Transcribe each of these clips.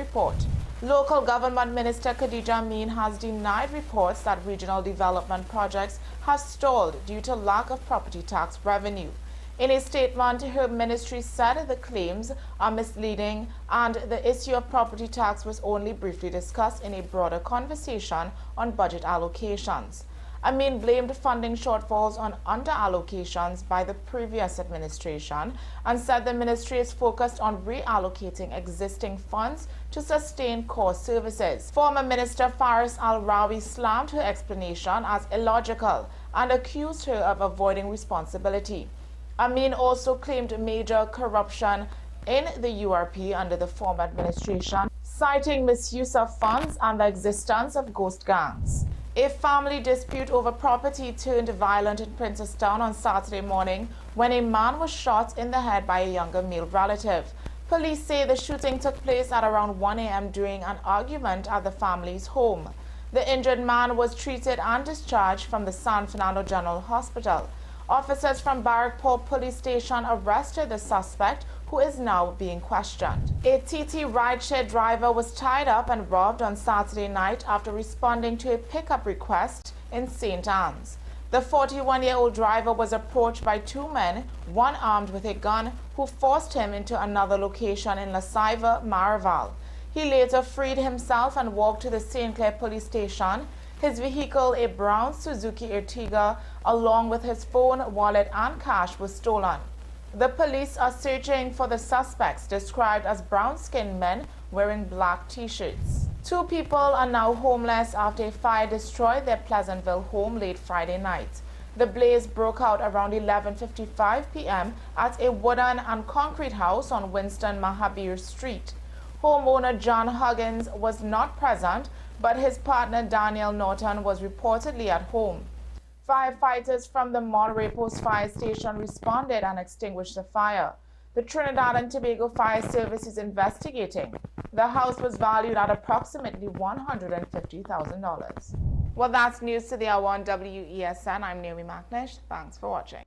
report. Local Government Minister Khadija Amin has denied reports that regional development projects have stalled due to lack of property tax revenue. In a statement, her ministry said the claims are misleading and the issue of property tax was only briefly discussed in a broader conversation on budget allocations. Amin blamed funding shortfalls on under-allocations by the previous administration and said the ministry is focused on reallocating existing funds to sustain core services. Former Minister Faris Al-Rawi slammed her explanation as illogical and accused her of avoiding responsibility. Amin also claimed major corruption in the URP under the former administration, citing misuse of funds and the existence of ghost gangs. A family dispute over property turned violent in Princestown on Saturday morning when a man was shot in the head by a younger male relative. Police say the shooting took place at around 1 a.m. during an argument at the family's home. The injured man was treated and discharged from the San Fernando General Hospital. Officers from Barrackpore Police Station arrested the suspect, who is now being questioned. A TT rideshare driver was tied up and robbed on Saturday night after responding to a pickup request in St. Anne's. The 41-year-old driver was approached by two men, one armed with a gun, who forced him into another location in La Ceiba, Maraval. He later freed himself and walked to the St. Clair Police Station. His vehicle, a brown Suzuki Ertiga, along with his phone, wallet and cash was stolen. The police are searching for the suspects, described as brown-skinned men wearing black t-shirts. Two people are now homeless after a fire destroyed their Pleasantville home late Friday night. The blaze broke out around 11:55 p.m. at a wooden and concrete house on Winston Mahabir Street. Homeowner John Huggins was not present, but his partner Daniel Norton was reportedly at home. Firefighters from the Monterey Post Fire Station responded and extinguished the fire. The Trinidad and Tobago Fire Service is investigating. The house was valued at approximately $150,000. Well, that's news to the hour on WESN. I'm Naomi McNish. Thanks for watching.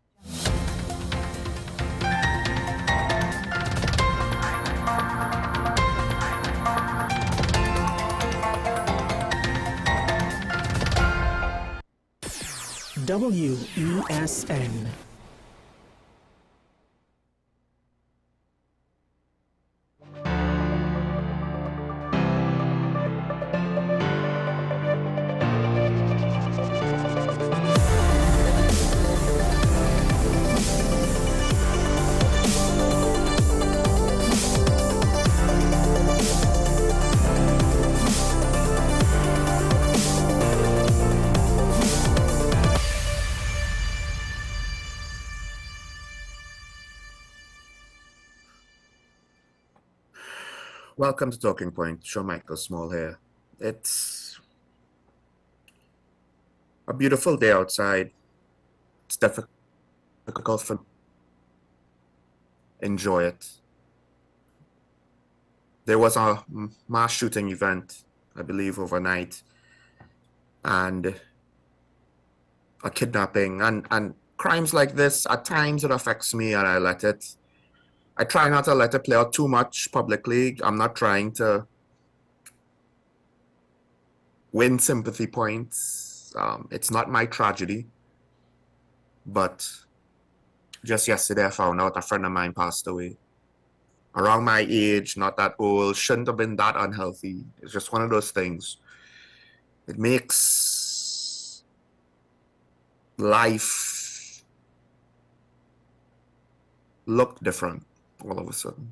WESN. Welcome to Talking Point. Sean Michael Small here. It's a beautiful day outside. It's difficult for enjoy it. There was a mass shooting event, I believe, overnight, and a kidnapping and crimes like this. At times it affects me, and I try not to let it play out too much publicly. I'm not trying to win sympathy points. It's not my tragedy. But just yesterday I found out a friend of mine passed away. Around my age, not that old, shouldn't have been that unhealthy. It's just one of those things. It makes life look different all of a sudden.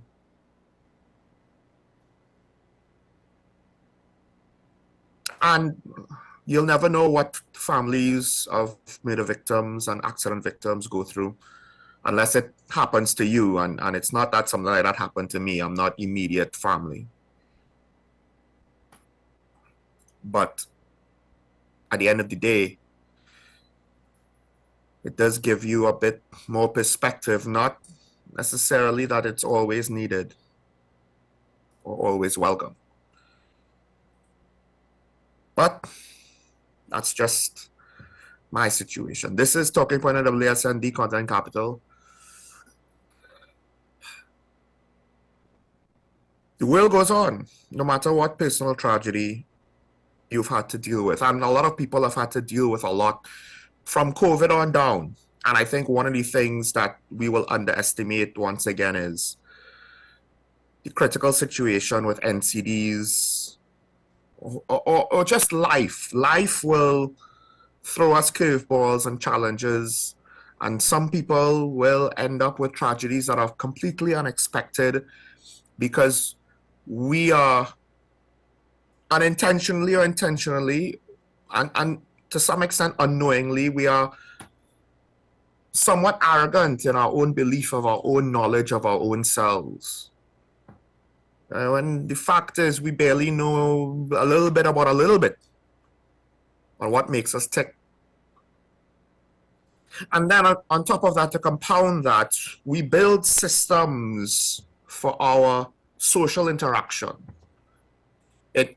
And you'll never know what families of murder victims and accident victims go through unless it happens to you. And it's not that something like that happened to me. I'm not immediate family. But at the end of the day, it does give you a bit more perspective, not necessarily that it's always needed or always welcome. But that's just my situation. This is Talking Point at WSND Content Capital. The world goes on, no matter what personal tragedy you've had to deal with. And a lot of people have had to deal with a lot from COVID on down. And I think one of the things that we will underestimate once again is the critical situation with NCDs or just life. Life will throw us curveballs and challenges, and some people will end up with tragedies that are completely unexpected because we are unintentionally or intentionally, and to some extent unknowingly, we are somewhat arrogant in our own belief of our own knowledge of our own selves. When the fact is we barely know a little bit about a little bit on what makes us tick. And then on top of that, to compound that, we build systems for our social interaction. It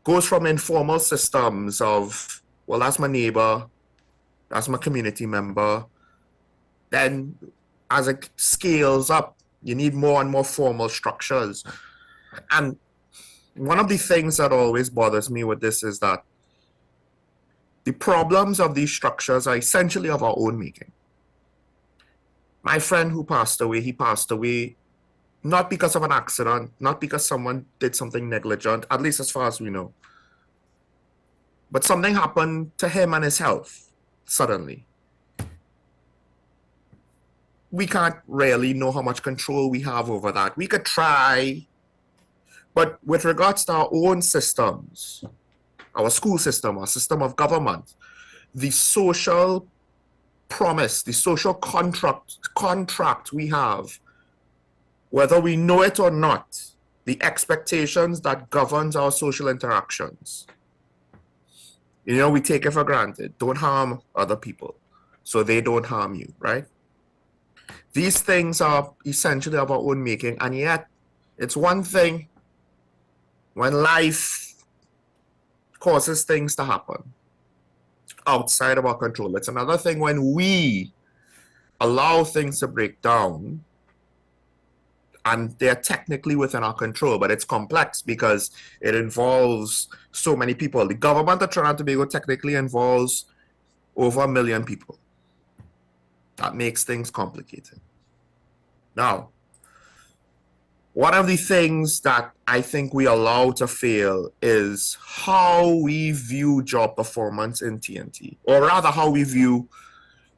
goes from informal systems of, well, that's my neighbor, that's my community member. Then as it scales up, you need more and more formal structures. And one of the things that always bothers me with this is that the problems of these structures are essentially of our own making. My friend who passed away, he passed away not because of an accident, not because someone did something negligent, at least as far as we know. But something happened to him and his health suddenly. We can't really know how much control we have over that. We could try, but with regards to our own systems, our school system, our system of government, the social promise, the social contract we have, whether we know it or not, the expectations that governs our social interactions. You know, we take it for granted. Don't harm other people so they don't harm you, right? These things are essentially of our own making, and yet it's one thing when life causes things to happen outside of our control. It's another thing when we allow things to break down and they're technically within our control, but it's complex because it involves so many people. The government of Trinidad and Tobago technically involves over 1 million people. That makes things complicated. Now, one of the things that I think we allow to fail is how we view job performance in TNT, or rather how we view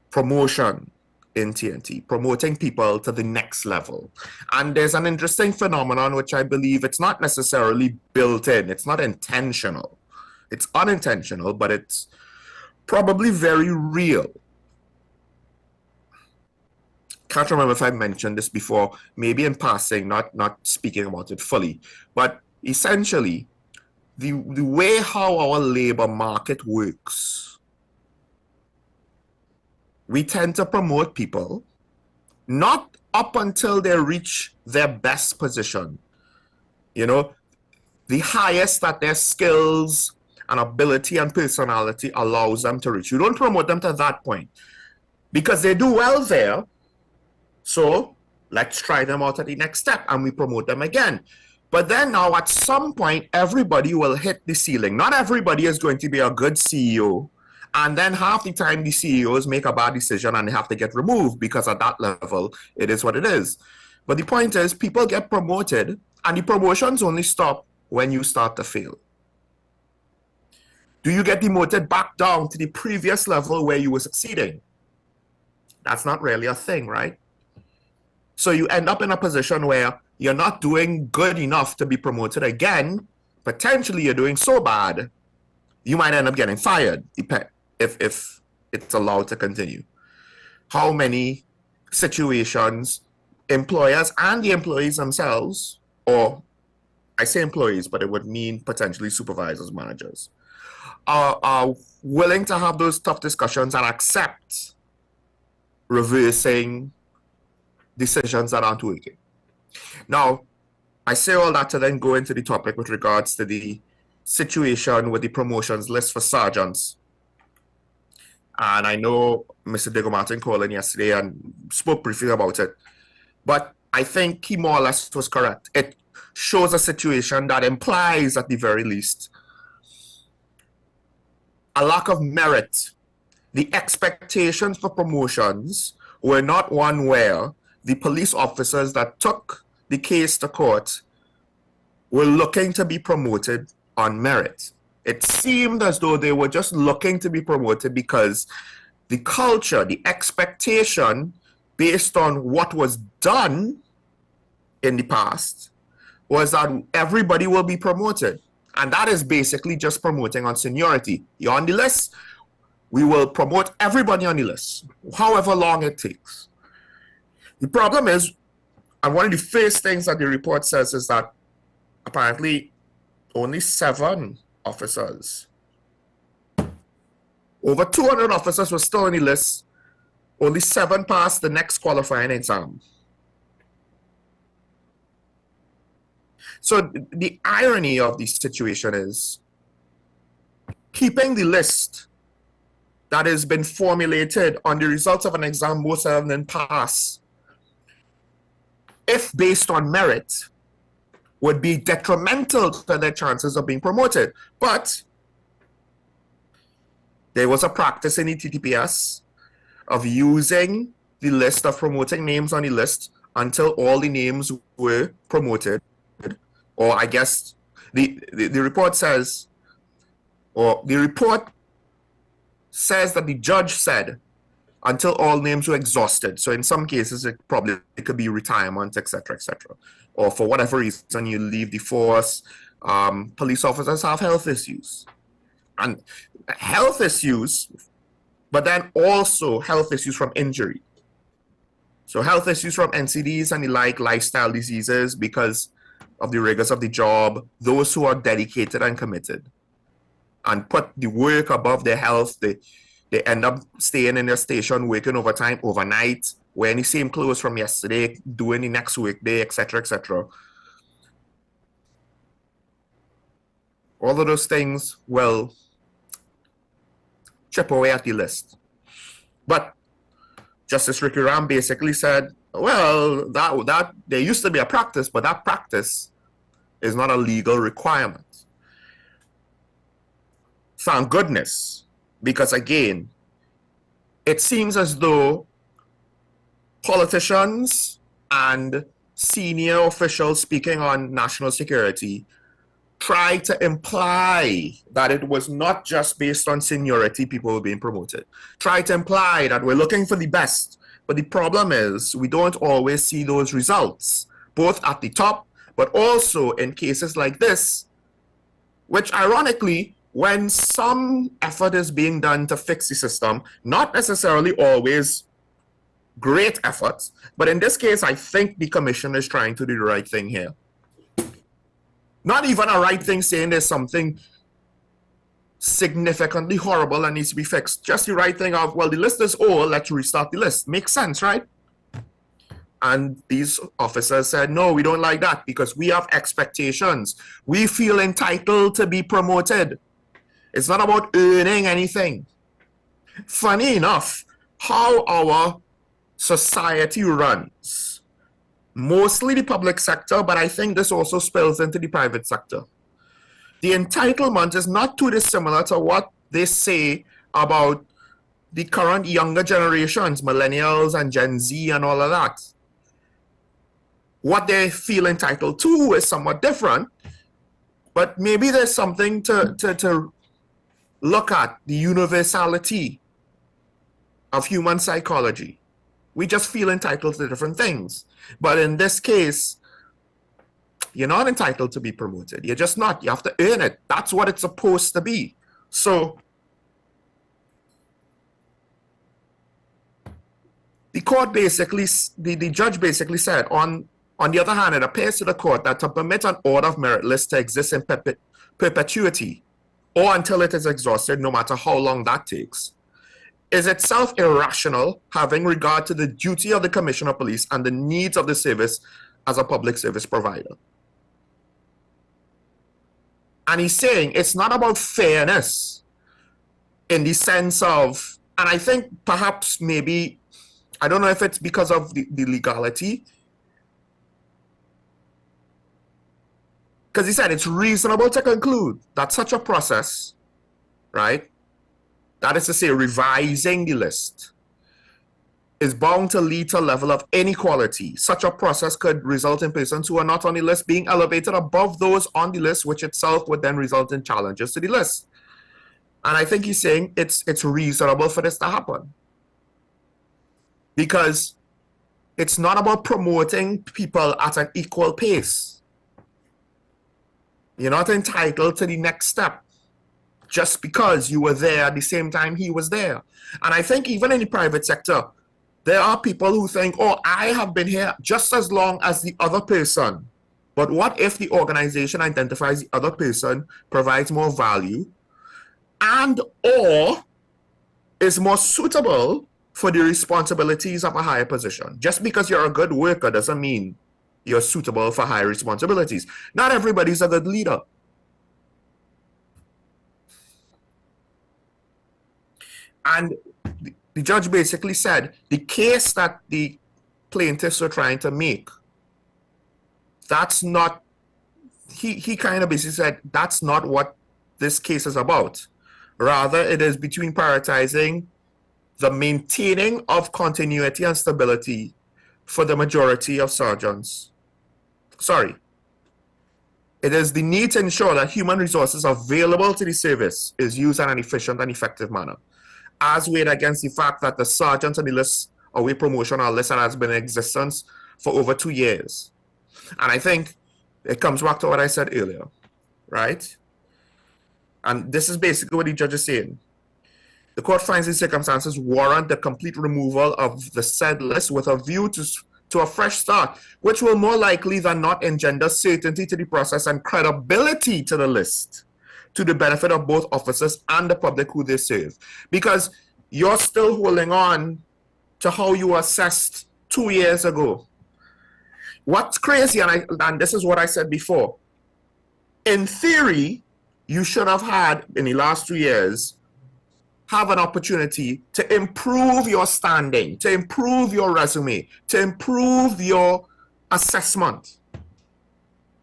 promotion in TNT, promoting people to the next level. And there's an interesting phenomenon which I believe it's not necessarily built in, it's not intentional. It's unintentional, but it's probably very real. Can't remember if I mentioned this before, maybe in passing, not speaking about it fully, but essentially the way how our labor market works, we tend to promote people not up until they reach their best position, you know, the highest that their skills and ability and personality allows them to reach. You don't promote them to that point because they do well there. So let's try them out at the next step and we promote them again. But then now at some point, everybody will hit the ceiling. Not everybody is going to be a good CEO. And then half the time the CEOs make a bad decision and they have to get removed because at that level, it is what it is. But the point is people get promoted and the promotions only stop when you start to fail. Do you get demoted back down to the previous level where you were succeeding? That's not really a thing, right? So you end up in a position where you're not doing good enough to be promoted again. Potentially you're doing so bad, you might end up getting fired if it's allowed to continue. How many situations employers and the employees themselves, or I say employees, but it would mean potentially supervisors, managers, are willing to have those tough discussions and accept reversing decisions that aren't working. Now, I say all that to then go into the topic with regards to the situation with the promotions list for sergeants. And I know Mr. Diego Martin called in yesterday and spoke briefly about it, but I think he more or less was correct. shows a situation that implies, at the very least, a lack of merit. The expectations for promotions were not one where the police officers that took the case to court were looking to be promoted on merit. It seemed as though they were just looking to be promoted because the culture, the expectation based on what was done in the past was that everybody will be promoted. And that is basically just promoting on seniority. You're on the list, we will promote everybody on the list, however long it takes. The problem is, and one of the first things that the report says is that apparently only 7 officers, over 200 officers were still on the list, only 7 passed the next qualifying exam. So the irony of the situation is keeping the list that has been formulated on the results of an exam most of them pass, if based on merit, would be detrimental to their chances of being promoted. But there was a practice in the TTPS of using the list, of promoting names on the list until all the names were promoted. Or I guess the report says, or the report says that the judge said until all names were exhausted. So in some cases, it could be retirement, etc., etc. Or for whatever reason, you leave the force. Police officers have health issues. And health issues, but then also health issues from injury. So health issues from NCDs and the like, lifestyle diseases because of the rigors of the job, those who are dedicated and committed and put the work above their health, they end up staying in their station, working overtime, overnight, wearing the same clothes from yesterday, doing the next workday, etc., etc. All of those things will chip away at the list. But Justice Ricky Ram basically said, well, that there used to be a practice, but that practice is not a legal requirement. Thank goodness, because again, it seems as though politicians and senior officials speaking on national security try to imply that it was not just based on seniority people were being promoted. Try to imply that we're looking for the best. But the problem is we don't always see those results, both at the top, but also in cases like this, which ironically, when some effort is being done to fix the system, not necessarily always great efforts, but in this case, I think the commission is trying to do the right thing here. Not even a right thing saying there's something significantly horrible that needs to be fixed. Just the right thing of, well, the list is old, let's restart the list. Makes sense, right? And these officers said, no, we don't like that because we have expectations. We feel entitled to be promoted. It's not about earning anything. Funny enough, how our society runs, mostly the public sector, but I think this also spills into the private sector. The entitlement is not too dissimilar to what they say about the current younger generations, millennials and Gen Z and all of that. What they feel entitled to is somewhat different, but maybe there's something to look at the universality of human psychology. We just feel entitled to different things. But in this case, you're not entitled to be promoted. You're just not. You have to earn it. That's what it's supposed to be. So the court basically, the judge basically said, on the other hand, it appears to the court that to permit an order of merit list to exist in perpetuity or until it is exhausted, no matter how long that takes, is itself irrational, having regard to the duty of the Commissioner of Police and the needs of the service as a public service provider. And he's saying it's not about fairness in the sense of, and I think perhaps maybe, I don't know if it's because of the legality, Because he said it's reasonable to conclude that such a process, right, that is to say revising the list, is bound to lead to a level of inequality. Such a process could result in persons who are not on the list being elevated above those on the list, which itself would then result in challenges to the list. And I think he's saying it's reasonable for this to happen. Because it's not about promoting people at an equal pace. You're not entitled to the next step just because you were there at the same time he was there. And I think even in the private sector, there are people who think, oh, I have been here just as long as the other person. But what if the organization identifies the other person, provides more value, and or is more suitable for the responsibilities of a higher position? Just because you're a good worker doesn't mean you're suitable for higher responsibilities. Not everybody's a good leader. And the judge basically said the case that the plaintiffs were trying to make, that's not, he kind of basically said that's not what this case is about. Rather, it is between prioritizing the maintaining of continuity and stability for the majority of sergeants. Sorry. It is the need to ensure that human resources available to the service is used in an efficient and effective manner, as weighed against the fact that the sergeant on the list, away promotional list, has been in existence for over 2 years. And I think it comes back to what I said earlier, right? And this is basically what the judge is saying. The court finds these circumstances warrant the complete removal of the said list with a view to a fresh start, which will more likely than not engender certainty to the process and credibility to the list, to the benefit of both officers and the public who they serve. Because you're still holding on to how you were assessed 2 years ago. What's crazy, and this is what I said before, in theory, you should have had, in the last 2 years, have an opportunity to improve your standing, to improve your resume, to improve your assessment,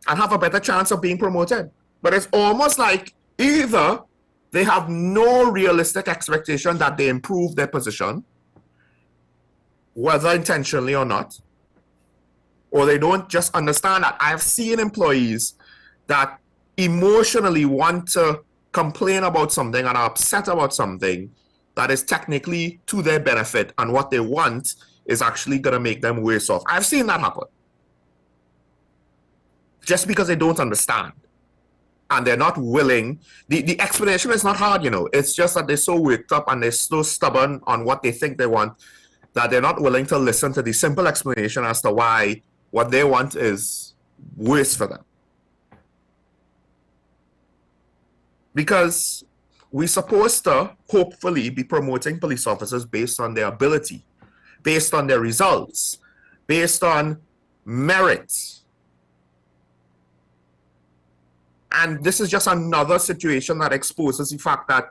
and have a better chance of being promoted. But it's almost like either they have no realistic expectation that they improve their position, whether intentionally or not, or they don't just understand that. I've seen employees that emotionally want to complain about something and are upset about something that is technically to their benefit, and what they want is actually going to make them worse off. I've seen that happen. Just because they don't understand. And they're not willing. The explanation is not hard, you know. It's just that they're so worked up and they're so stubborn on what they think they want that they're not willing to listen to the simple explanation as to why what they want is worse for them. Because we're supposed to hopefully be promoting police officers based on their ability, based on their results, based on merit. And this is just another situation that exposes the fact that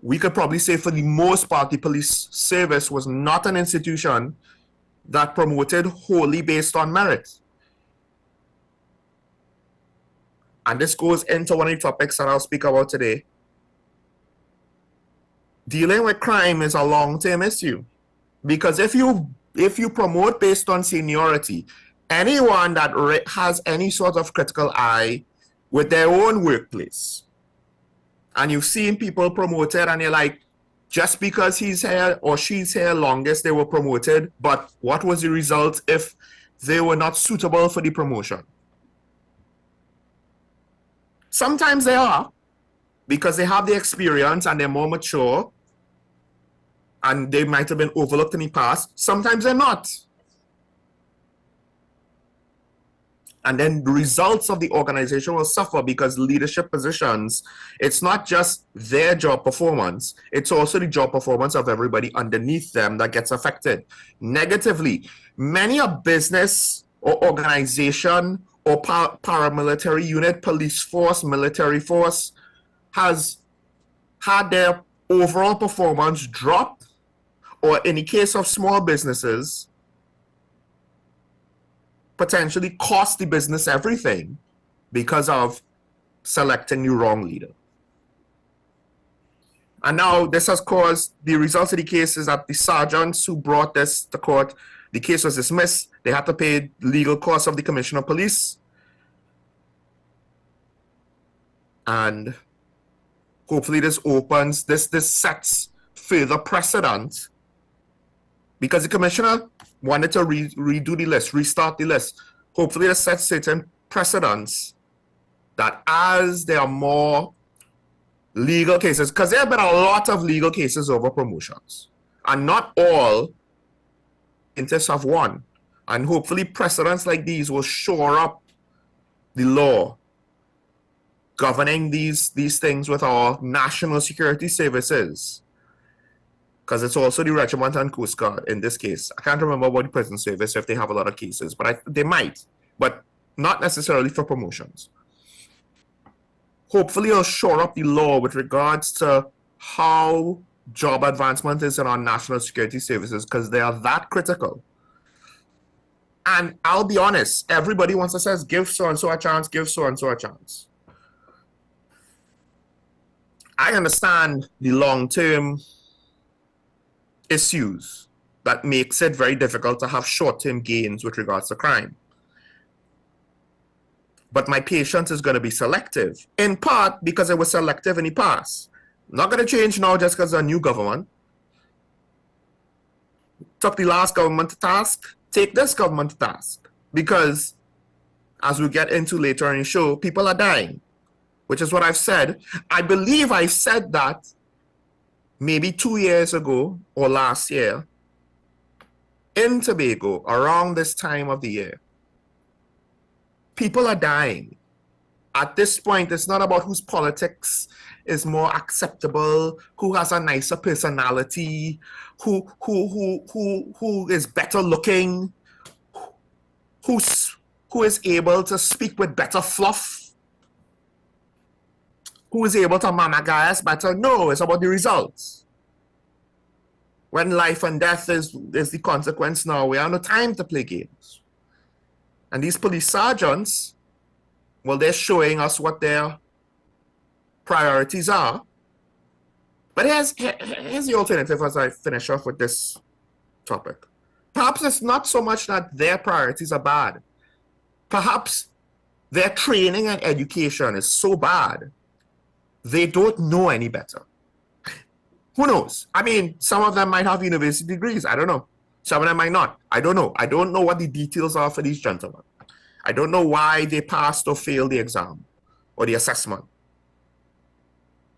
we could probably say for the most part, the police service was not an institution that promoted wholly based on merit. And this goes into one of the topics that I'll speak about today. Dealing with crime is a long-term issue. Because if you promote based on seniority, anyone that has any sort of critical eye with their own workplace, and you've seen people promoted and you're like, just because he's here or she's here longest, they were promoted, but what was the result if they were not suitable for the promotion? Sometimes they are, because they have the experience and they're more mature and they might have been overlooked in the past. Sometimes they're not. And then the results of the organization will suffer, because leadership positions, it's not just their job performance, it's also the job performance of everybody underneath them that gets affected negatively. Many a business or organization or paramilitary unit, police force, military force, has had their overall performance drop, or in the case of small businesses, potentially cost the business everything because of selecting the wrong leader. And now this has caused the results of the case is that the sergeants who brought this to court, the case was dismissed. They had to pay legal costs of the commissioner of police. And hopefully this opens, this sets further precedent, because the commissioner wanted to redo the list, restart the list. Hopefully this sets certain precedents that as there are more legal cases, because there have been a lot of legal cases over promotions, and not all plaintiffs have won. And hopefully precedents like these will shore up the law governing these things with our national security services. Because it's also the Regiment and Coast Guard in this case. I can't remember about the prison service if they have a lot of cases, but they might, but not necessarily for promotions. Hopefully it'll shore up the law with regards to how job advancement is in our national security services, because they are that critical. And I'll be honest, everybody wants to say, give so-and-so a chance, give so-and-so a chance. I understand the long-term issues that makes it very difficult to have short-term gains with regards to crime. But my patience is going to be selective, in part because it was selective in the past. Not going to change now just because of a new government. Took the last government to task, take this government to task. Because, as we get into later in the show, people are dying, which is what I've said. I believe I said that maybe 2 years ago or last year in Tobago around this time of the year. People are dying. At this point, it's not about whose politics is more acceptable, who has a nicer personality, who is better looking, who is able to speak with better fluff, who is able to mamagas better. No, it's about the results. When life and death is the consequence now, we have no time to play games. And these police sergeants, well, they're showing us what their priorities are. But here's the alternative as I finish off with this topic. Perhaps it's not so much that their priorities are bad. Perhaps their training and education is so bad, they don't know any better. Who knows? I mean, some of them might have university degrees. I don't know. Some of them might not. I don't know. I don't know what the details are for these gentlemen. I don't know why they passed or failed the exam or the assessment.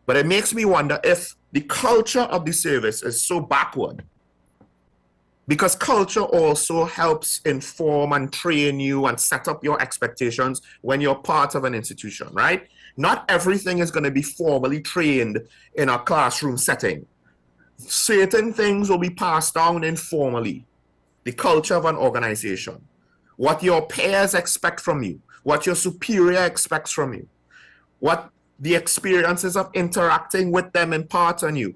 But it makes me wonder if the culture of the service is so backward, because culture also helps inform and train you and set up your expectations when you're part of an institution, right? Not everything is going to be formally trained in a classroom setting. Certain things will be passed down informally. The culture of an organization, what your peers expect from you, what your superior expects from you, what the experiences of interacting with them impart on you.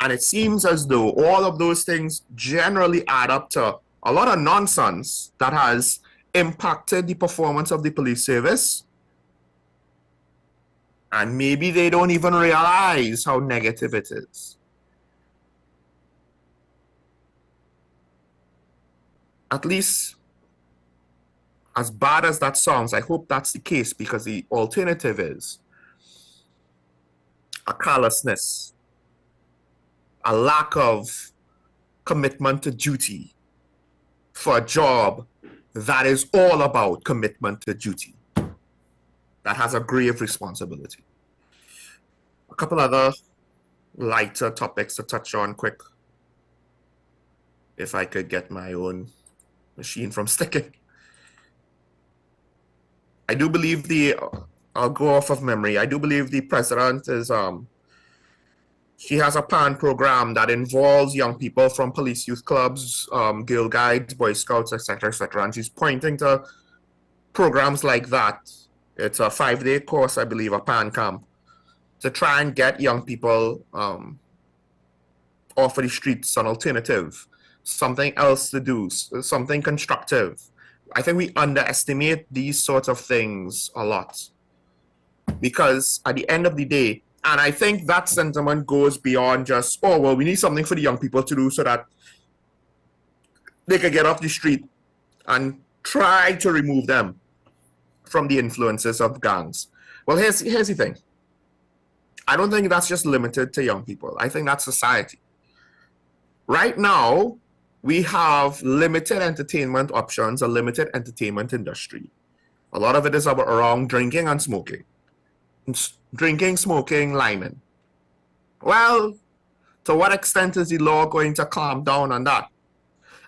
And it seems as though all of those things generally add up to a lot of nonsense that has impacted the performance of the police service. And maybe they don't even realize how negative it is. At least, as bad as that sounds, I hope that's the case, because the alternative is a callousness, a lack of commitment to duty for a job that is all about commitment to duty, that has a grave responsibility. A couple other lighter topics to touch on quick, if I could get my own machine from sticking. I do believe I'll go off of memory, I do believe the president is, she has a PAN program that involves young people from police youth clubs, Girl Guides, Boy Scouts, etc., etc. And she's pointing to programs like that. It's a 5-day course, I believe, a PAN camp, to try and get young people off of the streets, an alternative, something else to do, something constructive, I think we underestimate these sorts of things a lot. Because at the end of the day, and I think that sentiment goes beyond just, oh, well, we need something for the young people to do so that they can get off the street and try to remove them from the influences of gangs. Well, here's the thing. I don't think that's just limited to young people. I think that's society. Right now, we have limited entertainment options, a limited entertainment industry. A lot of it is around drinking and smoking. Drinking, smoking, liming. Well, to what extent is the law going to clamp down on that?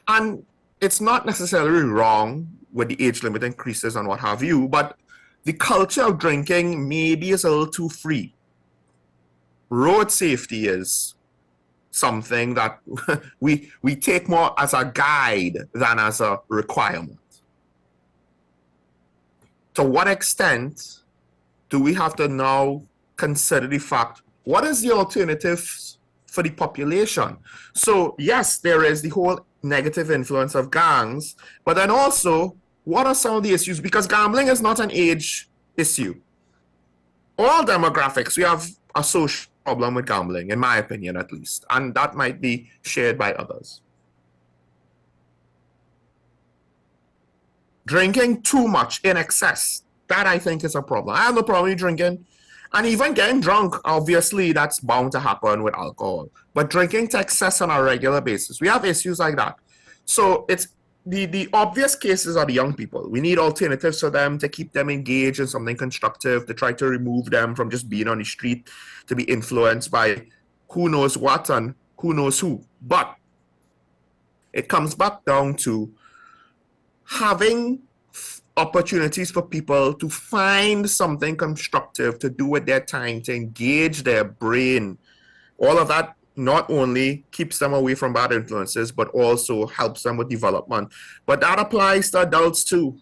And it's not necessarily wrong with the age limit increases and what have you, but the culture of drinking maybe is a little too free. Road safety is something that we take more as a guide than as a requirement. To what extent do we have to now consider the fact, what is the alternatives for the population? So yes, there is the whole negative influence of gangs, but then also, what are some of the issues? Because gambling is not an age issue. All demographics, we have a social problem with gambling, in my opinion at least, and that might be shared by others. Drinking too much in excess, that I think is a problem. I have no problem with drinking, and even getting drunk, obviously that's bound to happen with alcohol. But drinking to excess on a regular basis, we have issues like that. So it's the obvious cases are the young people. We need alternatives for them to keep them engaged in something constructive, to try to remove them from just being on the street, to be influenced by who knows what and who knows who. But it comes back down to having opportunities for people to find something constructive to do with their time, to engage their brain. All of that not only keeps them away from bad influences, but also helps them with development. But that applies to adults too,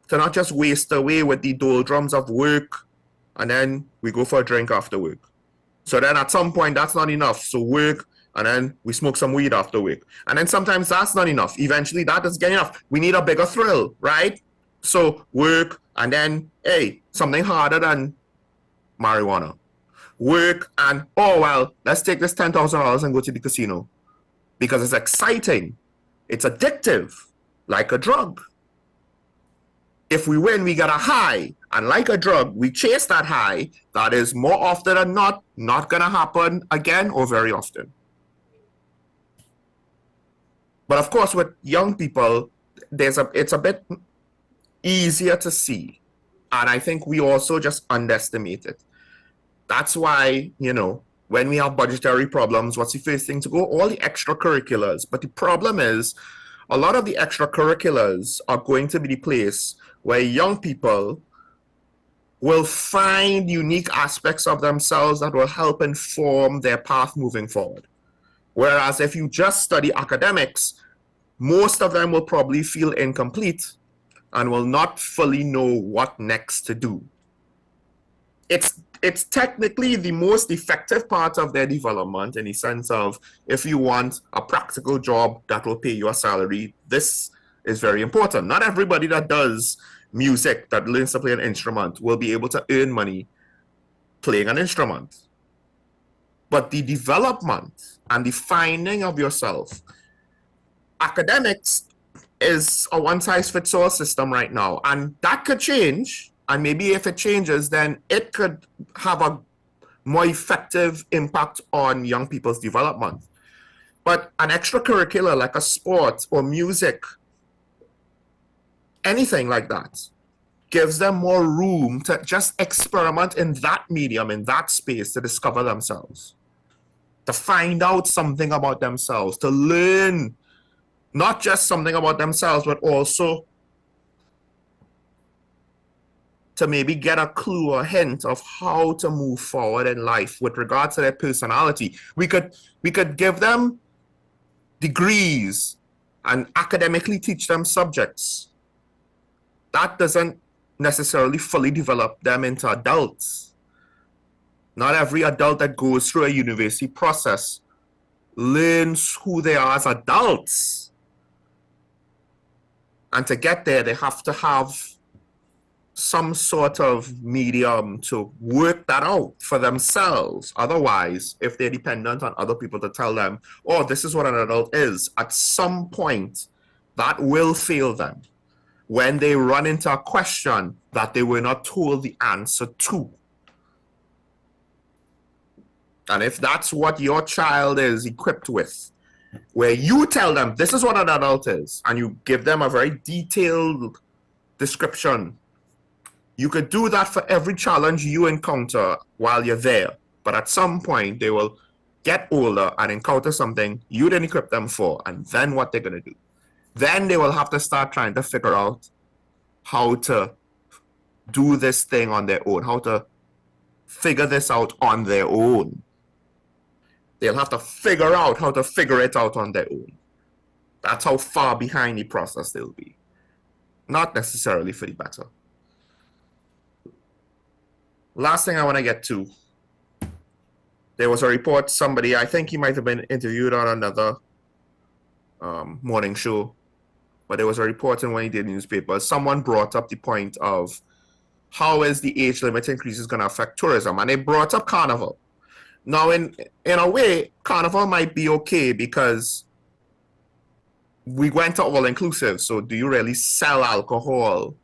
to not just waste away with the doldrums of work and then we go for a drink after work. So then at some point that's not enough. So work, and then we smoke some weed after work. And then sometimes that's not enough. Eventually that doesn't get enough. We need a bigger thrill, right? So work, and then, hey, something harder than marijuana. Work, and, oh, well, let's take this $10,000 and go to the casino. Because it's exciting. It's addictive, like a drug. If we win, we get a high. And like a drug, we chase that high. That is more often than not going to happen again or very often. But of course, with young people, it's a bit easier to see. And I think we also just underestimate it. That's why, you know, when we have budgetary problems, what's the first thing to go? All the extracurriculars. But the problem is, a lot of the extracurriculars are going to be the place where young people will find unique aspects of themselves that will help inform their path moving forward. Whereas if you just study academics, most of them will probably feel incomplete and will not fully know what next to do. It's technically the most effective part of their development, in the sense of, if you want a practical job that will pay you a salary, this is very important. Not everybody that does music, that learns to play an instrument, will be able to earn money playing an instrument. But the development and the finding of yourself, academics is a one-size-fits-all system right now, and that could change. And maybe if it changes, then it could have a more effective impact on young people's development. But an extracurricular like a sport or music, anything like that, gives them more room to just experiment in that medium, in that space, to discover themselves, to find out something about themselves, to learn not just something about themselves, but also to maybe get a clue or hint of how to move forward in life with regard to their personality. We could give them degrees and academically teach them subjects. That doesn't necessarily fully develop them into adults. Not every adult that goes through a university process learns who they are as adults. And to get there, they have to have some sort of medium to work that out for themselves. Otherwise, if they're dependent on other people to tell them, oh, this is what an adult is, at some point, that will fail them when they run into a question that they were not told the answer to. And if that's what your child is equipped with, where you tell them this is what an adult is, and you give them a very detailed description, you could do that for every challenge you encounter while you're there. But at some point, they will get older and encounter something you didn't equip them for, and then what they're going to do. Then they will have to start trying to figure out how to do this thing on their own, how to figure this out on their own. They'll have to figure out how to figure it out on their own. That's how far behind the process they'll be. Not necessarily for the better. Last thing I want to get to. There was a report, somebody, I think he might have been interviewed on another morning show, but there was a report in one of the newspapers. Someone brought up the point of how is the age limit increases going to affect tourism, and they brought up Carnival. Now, in a way, Carnival might be okay because we went to all-inclusive, so do you really sell alcohol?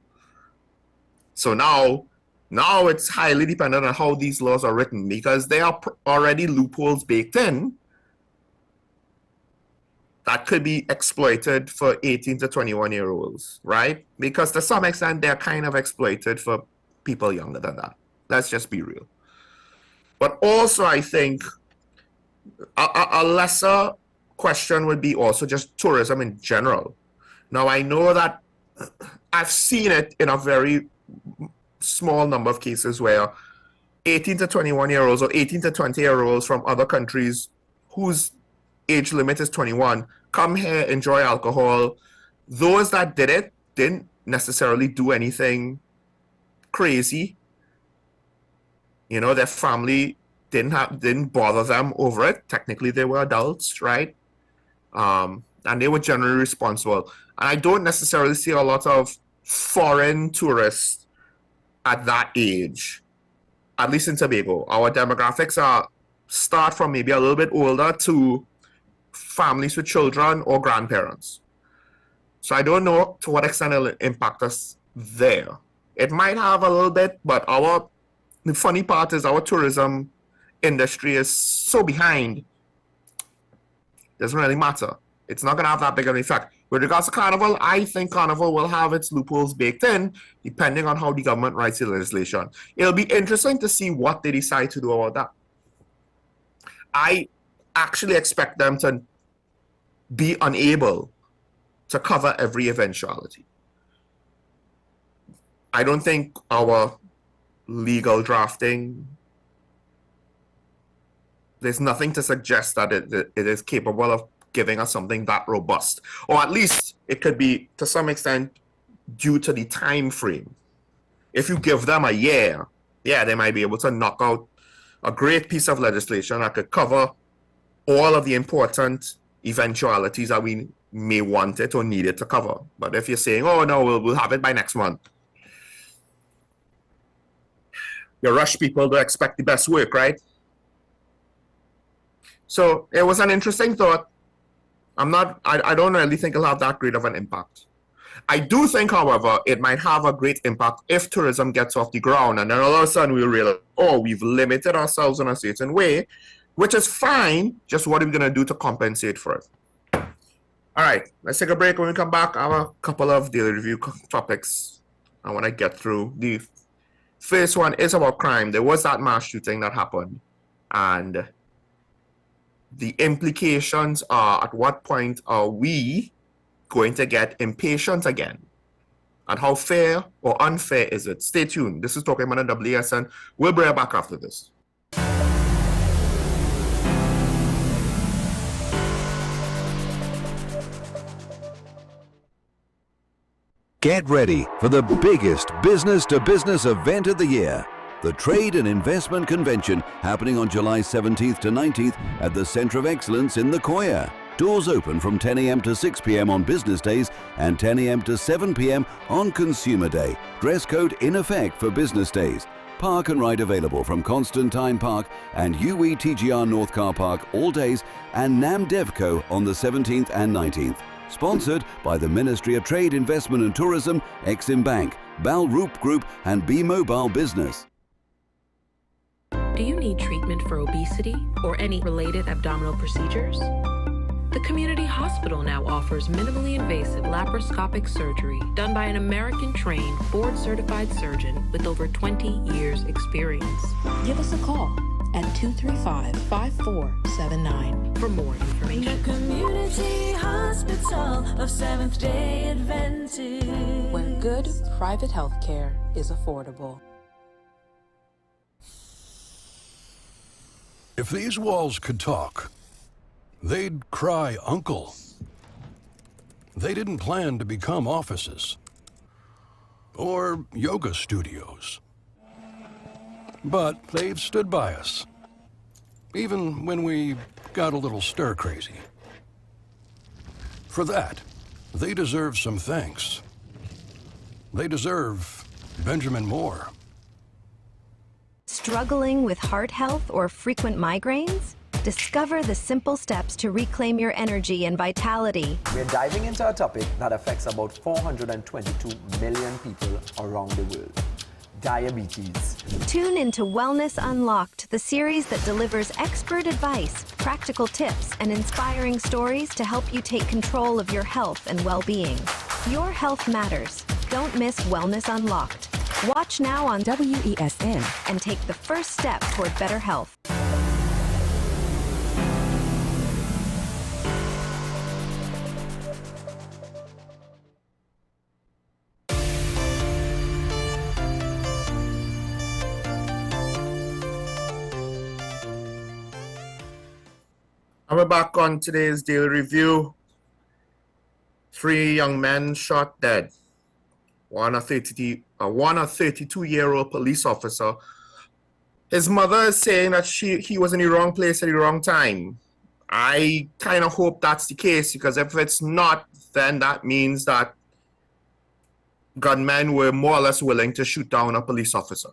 So now it's highly dependent on how these laws are written, because there are already loopholes baked in that could be exploited for 18 to 21-year-olds, right? Because to some extent, they're kind of exploited for people younger than that. Let's just be real. But also, I think a lesser question would be also just tourism in general. Now, I know that I've seen it in a very small number of cases where 18 to 21-year-olds or 18 to 20-year-olds from other countries whose age limit is 21 come here, enjoy alcohol. Those that did it didn't necessarily do anything crazy. You know, their family didn't bother them over it. Technically, they were adults, right? And they were generally responsible. And I don't necessarily see a lot of foreign tourists at that age, at least in Tobago. Our demographics start from maybe a little bit older to families with children or grandparents. So I don't know to what extent it'll impact us there. It might have a little bit, but the funny part is our tourism industry is so behind. It doesn't really matter. It's not going to have that big of an effect. With regards to Carnival, I think Carnival will have its loopholes baked in, depending on how the government writes the legislation. It'll be interesting to see what they decide to do about that. I actually expect them to be unable to cover every eventuality. I don't think our legal drafting, there's nothing to suggest that it is capable of giving us something that robust. Or at least it could be, to some extent, due to the time frame. If you give them a year, yeah, they might be able to knock out a great piece of legislation that could cover all of the important eventualities that we may want it or need it to cover. But if you're saying, oh no, we'll have it by next month, you rush people to expect the best work, right? So it was an interesting thought. I don't really think it'll have that great of an impact. I do think, however, it might have a great impact if tourism gets off the ground, and then all of a sudden we'll realize, oh, we've limited ourselves in a certain way, which is fine. Just what are we going to do to compensate for it? All right, let's take a break. When we come back, I have a couple of daily review topics I want to get through. The first one is about crime. There was that mass shooting that happened, and the implications are, at what point are we going to get impatient again? And how fair or unfair is it? Stay tuned. This is Talking About the WSN. We'll bring it back after this. Get ready for the biggest business-to-business event of the year. The Trade and Investment Convention, happening on July 17th to 19th at the Centre of Excellence in the Koya. Doors open from 10 a.m. to 6 p.m. on business days and 10 a.m. to 7 p.m. on consumer day. Dress code in effect for business days. Park and ride available from Constantine Park and UETGR North Car Park all days and NAM Devco on the 17th and 19th. Sponsored by the Ministry of Trade, Investment and Tourism, Exim Bank, Bal Roop Group and Bmobile Business. Do you need treatment for obesity or any related abdominal procedures? The community hospital now offers minimally invasive laparoscopic surgery done by an American-trained, board-certified surgeon with over 20 years' experience. Give us a call at 235-5479 for more information. The Community Hospital of Seventh-day Adventist, where good private health care is affordable. If these walls could talk, they'd cry uncle. They didn't plan to become offices or yoga studios. But they've stood by us, even when we got a little stir-crazy. For that, they deserve some thanks. They deserve Benjamin Moore. Struggling with heart health or frequent migraines? Discover the simple steps to reclaim your energy and vitality. We're diving into a topic that affects about 422 million people around the world: diabetes. Tune into Wellness Unlocked, the series that delivers expert advice, practical tips, and inspiring stories to help you take control of your health and well-being. Your health matters. Don't miss Wellness Unlocked. Watch now on WESN and take the first step toward better health. And we're back on today's daily review. 3 young men shot dead. One a 32-year-old police officer. His mother is saying that he was in the wrong place at the wrong time. I kind of hope that's the case, because if it's not, then that means that gunmen were more or less willing to shoot down a police officer.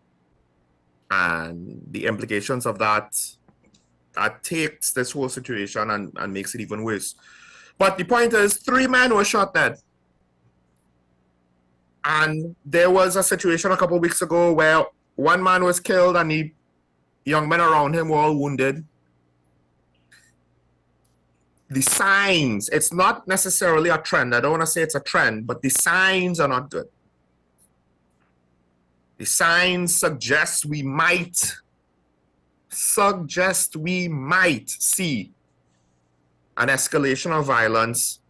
And the implications of that takes this whole situation and makes it even worse. But the point is, 3 men were shot dead. And there was a situation a couple of weeks ago where 1 man was killed and the young men around him were all wounded. The signs, it's not necessarily a trend. I don't want to say it's a trend, but the signs are not good. The signs suggest we might see an escalation of violence,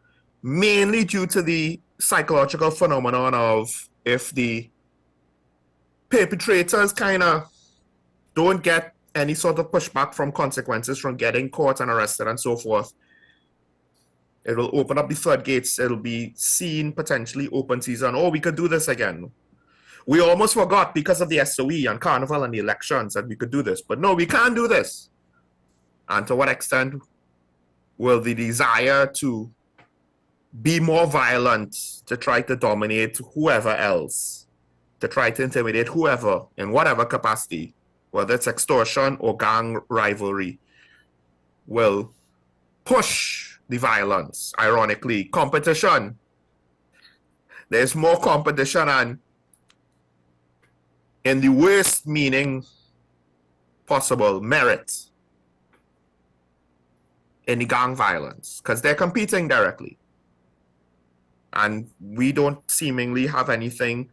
mainly due to the psychological phenomenon of, if the perpetrators kind of don't get any sort of pushback from consequences from getting caught and arrested and so forth, it will open up the floodgates. It'll be seen potentially open season. Oh, we could do this again. We almost forgot because of the SOE and Carnival and the elections that we could do this. But no, we can't do this. And to what extent will the desire to be more violent, to try to dominate whoever else, to try to intimidate whoever in whatever capacity, whether it's extortion or gang rivalry, will push the violence? Ironically, competition. There's more competition, and in the worst meaning possible, merit in the gang violence, because they're competing directly. And we don't seemingly have anything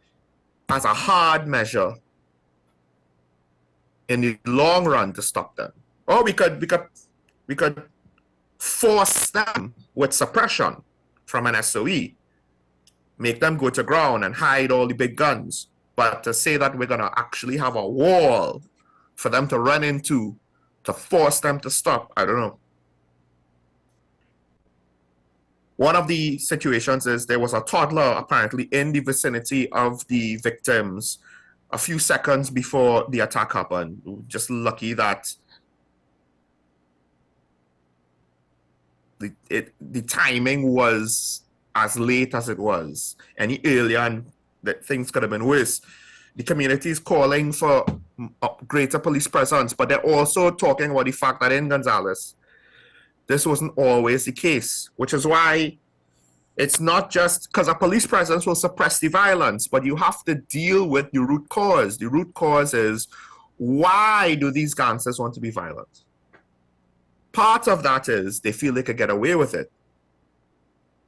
as a hard measure in the long run to stop them. Or we could force them with suppression from an SOE, make them go to ground and hide all the big guns. But to say that we're going to actually have a wall for them to run into, to force them to stop, I don't know. One of the situations is there was a toddler apparently in the vicinity of the victims a few seconds before the attack happened. Just lucky that the timing was as late as it was. Any earlier, and that things could have been worse. The community is calling for greater police presence, but they're also talking about the fact that in Gonzales, this wasn't always the case, which is why it's not just because a police presence will suppress the violence, but you have to deal with the root cause. The root cause is, why do these gangsters want to be violent? Part of that is they feel they could get away with it.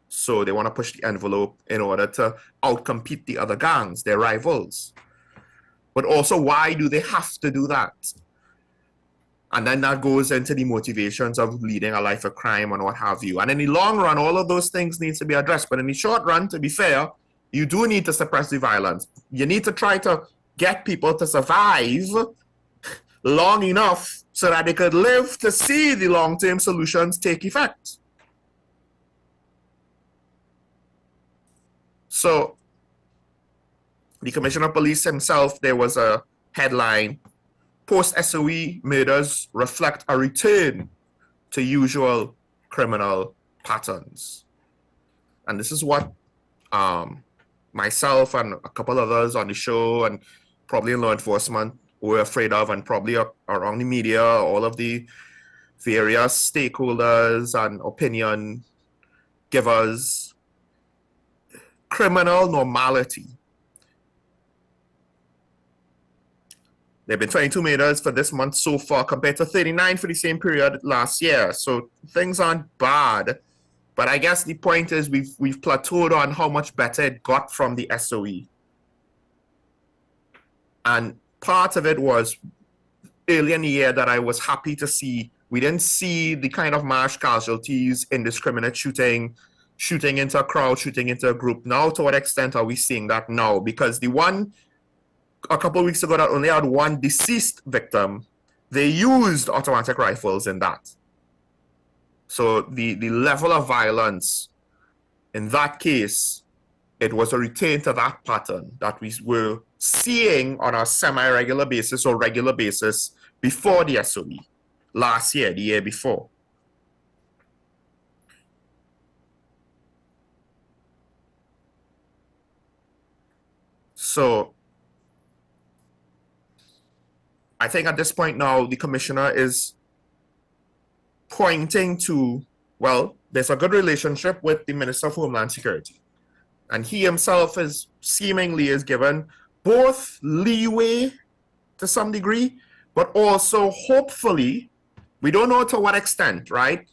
So they want to push the envelope in order to outcompete the other gangs, their rivals. But also, why do they have to do that? And then that goes into the motivations of leading a life of crime and what have you. And in the long run, all of those things need to be addressed. But in the short run, to be fair, you do need to suppress the violence. You need to try to get people to survive long enough so that they could live to see the long-term solutions take effect. So the Commissioner of Police himself, there was a headline, post-SOE murders reflect a return to usual criminal patterns. And this is what myself and a couple others on the show and probably in law enforcement were afraid of, and probably around the media, all of the various stakeholders and opinion givers. Criminal normality. There have been 22 murders for this month so far compared to 39 for the same period last year. So things aren't bad. But I guess the point is we've plateaued on how much better it got from the SOE. And part of it was early in the year that I was happy to see. We didn't see the kind of mass casualties, indiscriminate shooting into a crowd, shooting into a group. Now, to what extent are we seeing that now? Because the one a couple of weeks ago that only had one deceased victim, they used automatic rifles in that. So the level of violence in that case, it was a return to that pattern that we were seeing on a semi-regular basis or regular basis before the SOE, last year, the year before. So I think at this point now, the commissioner is pointing to, well, there's a good relationship with the Minister of Homeland Security. And he himself is seemingly is given both leeway to some degree, but also hopefully, we don't know to what extent, right?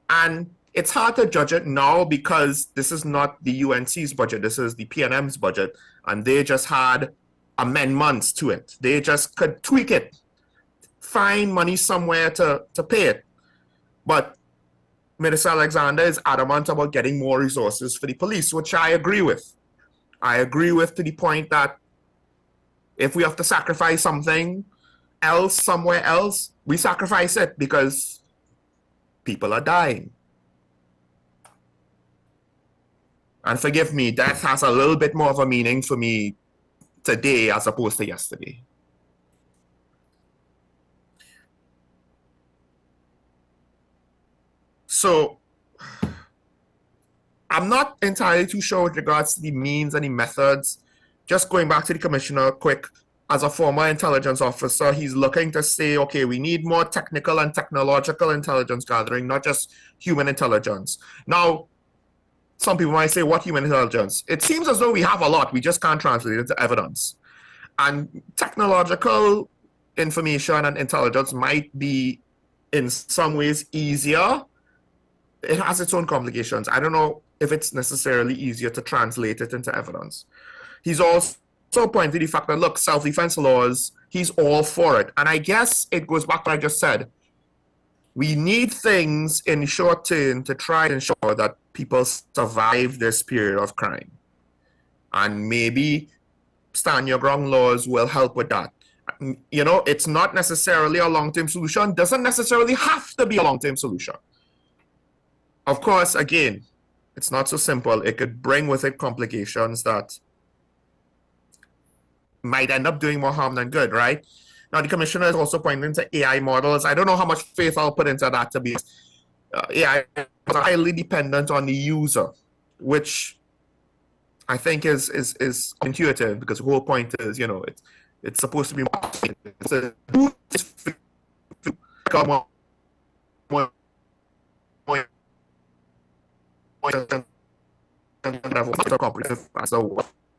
And it's hard to judge it now because this is not the UNC's budget, this is the PNM's budget, and they just had amendments to it. They just could tweak it, find money somewhere to pay it. But Minister Alexander is adamant about getting more resources for the police, which I agree with. I agree with to the point that if we have to sacrifice something else somewhere else, we sacrifice it because people are dying. And forgive me, death has a little bit more of a meaning for me today as opposed to yesterday. So I'm not entirely too sure with regards to the means and the methods. Just going back to the commissioner quick, as a former intelligence officer, he's looking to say, okay, we need more technical and technological intelligence gathering, not just human intelligence. Now, some people might say, what human intelligence? It seems as though we have a lot, we just can't translate it into evidence. And technological information and intelligence might be in some ways easier. It has its own complications. I don't know if it's necessarily easier to translate it into evidence. He's also pointed to the fact that, look, self-defense laws, he's all for it. And I guess it goes back to what I just said. We need things in the short term to try and ensure that people survive this period of crime. And maybe stand your ground laws will help with that. You know, it's not necessarily a long-term solution, doesn't necessarily have to be a long-term solution. Of course, again, it's not so simple. It could bring with it complications that might end up doing more harm than good, right? Now, the commissioner is also pointing to AI models. I don't know how much faith I'll put into that, to be. AI is highly dependent on the user, which I think is intuitive, because the whole point is, you know, it's supposed to be it's a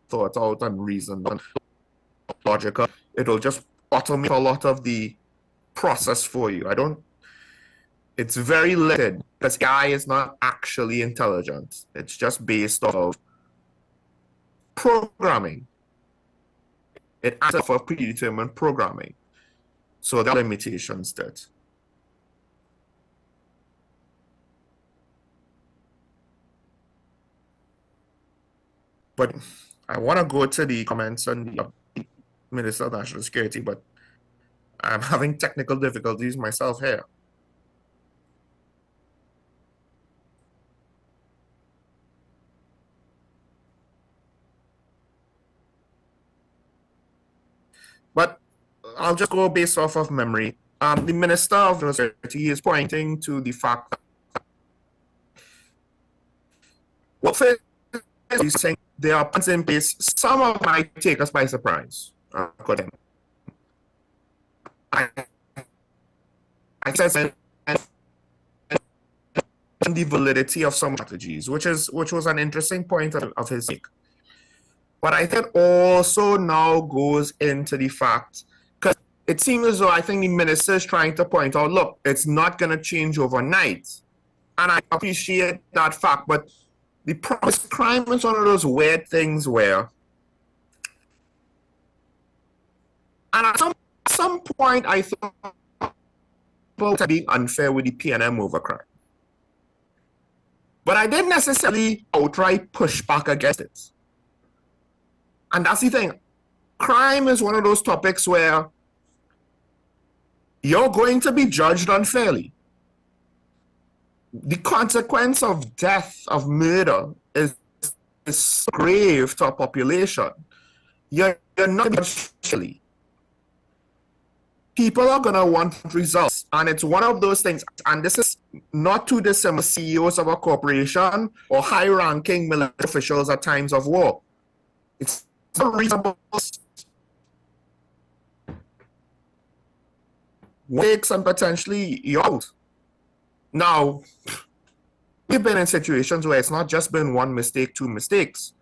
thought out and reasoned and logical. It'll just automate a lot of the process for you. It's very limited, because AI is not actually intelligent. It's just based off of programming. It answers for predetermined programming. So there are limitations to it. But I want to go to the comments on the Minister of National Security, but I'm having technical difficulties myself here. But I'll just go based off of memory. The Minister of National Security is pointing to the fact that what he's saying, there are plans in place. Some of them might take us by surprise. I said the validity of some strategies, which was an interesting point of his take. But I think also now goes into the fact, because it seems as though I think the minister is trying to point out, look, it's not going to change overnight. And I appreciate that fact, but the crime is one of those weird things where, and at some point I thought about being unfair with the PNM over crime. But I didn't necessarily outright push back against it. And that's the thing. Crime is one of those topics where you're going to be judged unfairly. The consequence of death, of murder, is grave to a population. You're not judged fairly. People are going to want results. And it's one of those things. And this is not too dissimilar CEOs of a corporation or high-ranking military officials at times of war. It's reasonable wakes and potentially you're out. Now, we've been in situations where it's not just been one mistake, two mistakes.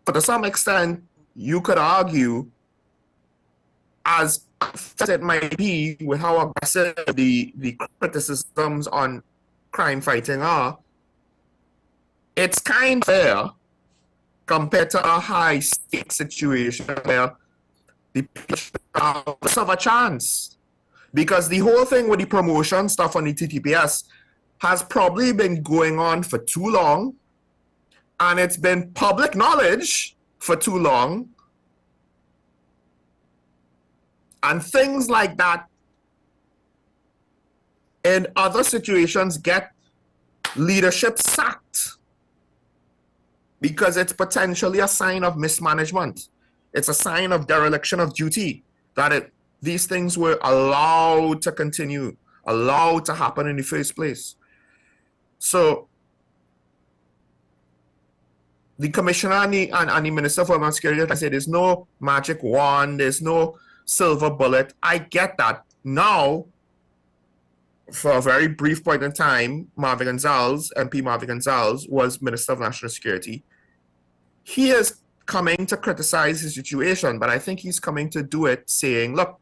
But to some extent, you could argue, as it might be with how aggressive the criticisms on crime fighting are, it's kind of fair compared to a high-stake situation where the people have a chance. Because the whole thing with the promotion stuff on the TTPS has probably been going on for too long, and it's been public knowledge for too long. And things like that in other situations get leadership sacked because it's potentially a sign of mismanagement. It's a sign of dereliction of duty that these things were allowed to continue, allowed to happen in the first place. So the commissioner and the minister for Homeland Security, I say there's no magic wand, there's no silver bullet. I get that. Now, for a very brief point in time, Marvin Gonzalez, MP Marvin Gonzalez, was Minister of National Security. He is coming to criticize his situation, but I think he's coming to do it saying, look,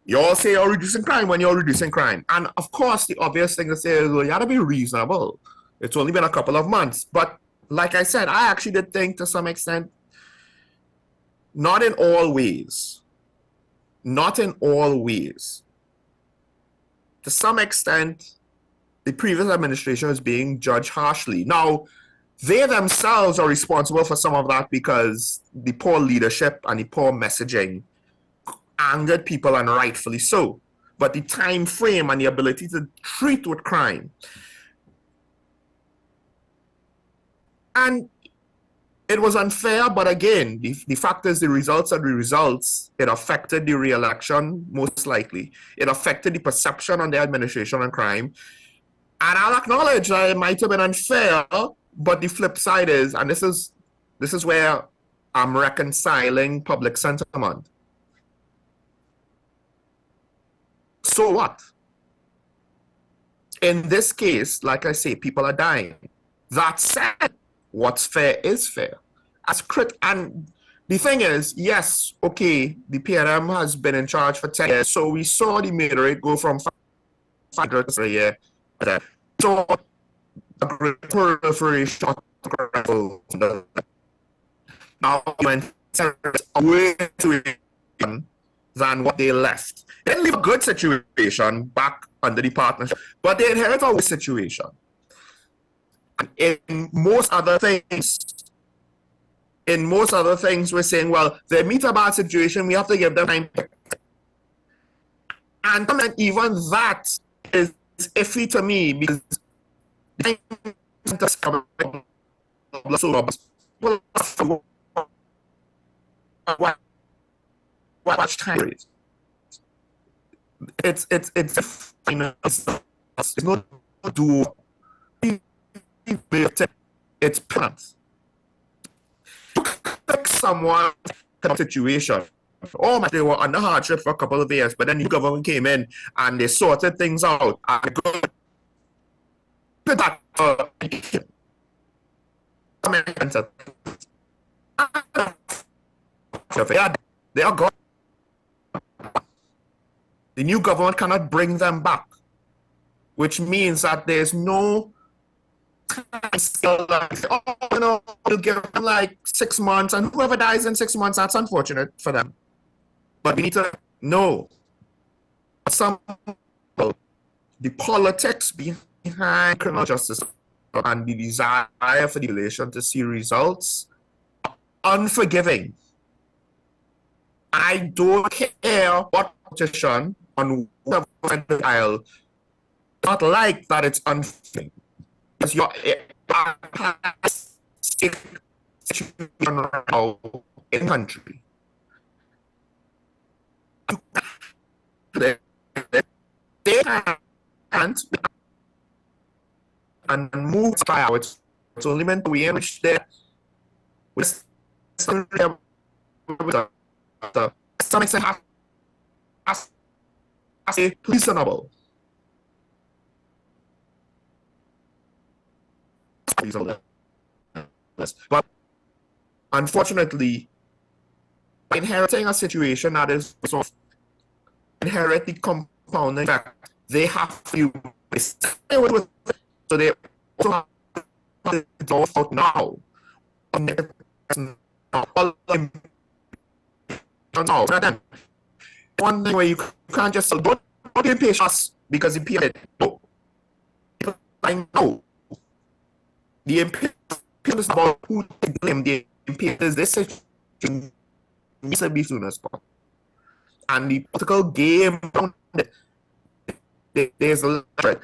you all say you're reducing crime when you're reducing crime. And of course, the obvious thing to say is, well, you gotta be reasonable. It's only been a couple of months. But like I said, I actually did think to some extent, not in all ways. Not in all ways. To some extent, the previous administration is being judged harshly. Now, they themselves are responsible for some of that because the poor leadership and the poor messaging angered people, and rightfully so. But the time frame and the ability to treat with crime. And It was unfair, but again, the fact is the results are the results. It affected the re-election, most likely. It affected the perception on the administration on crime. And I'll acknowledge that it might have been unfair, but the flip side is, and this is where I'm reconciling public sentiment. So what? In this case, like I say, people are dying. That said, what's fair is fair. And the thing is, yes, okay, the PNM has been in charge for 10 years, so we saw the murder rate go from 500 a year. So a proliferation now went way too than what they left. They didn't leave a good situation back under the partnership, but they inherit a worse situation. In most other things, we're saying, well, they meet a bad situation, we have to give them time. And even that is iffy to me, because watch time. It's not do it's plans. Like someone situation. Oh my, they were under hardship for a couple of years, but then the government came in and they sorted things out. And they are gone. The new government cannot bring them back, which means that there's no time scale. We'll give them like 6 months, and whoever dies in 6 months, that's unfortunate for them. But we need to know the politics behind criminal justice and the desire for the relation to see results unforgiving. I don't care what position on whatever aisle, not like that it's unfair. Because you're in the country. They can't and move by out. It's only meant to be in which they're with some extent reasonable. But unfortunately, inheriting a situation that is sort of inherently compounding fact, they have to stay with it. So they also have to go out now. One thing where you can't just say, don't impatient us because he appeared. No. I know. The impatience is about who to blame. The impatience is this situation needs to be soon as possible. And the political game, there's a threat.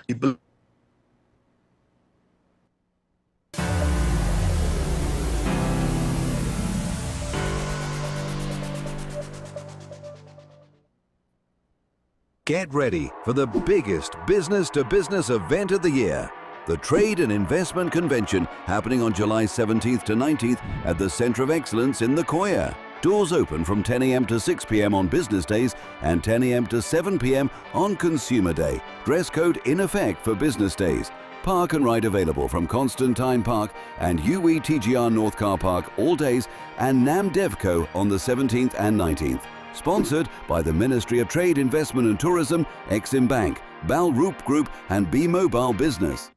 Get ready for the biggest business-to-business event of the year. The Trade and Investment Convention, happening on July 17th to 19th at the Centre of Excellence in the Koya. Doors open from 10 a.m. to 6 p.m. on business days and 10 a.m. to 7 p.m. on Consumer Day. Dress code in effect for business days. Park and ride available from Constantine Park and UETGR North Car Park all days, and NAMDevco on the 17th and 19th. Sponsored by the Ministry of Trade, Investment and Tourism, Exim Bank, Bal Roop Group and Bmobile Business.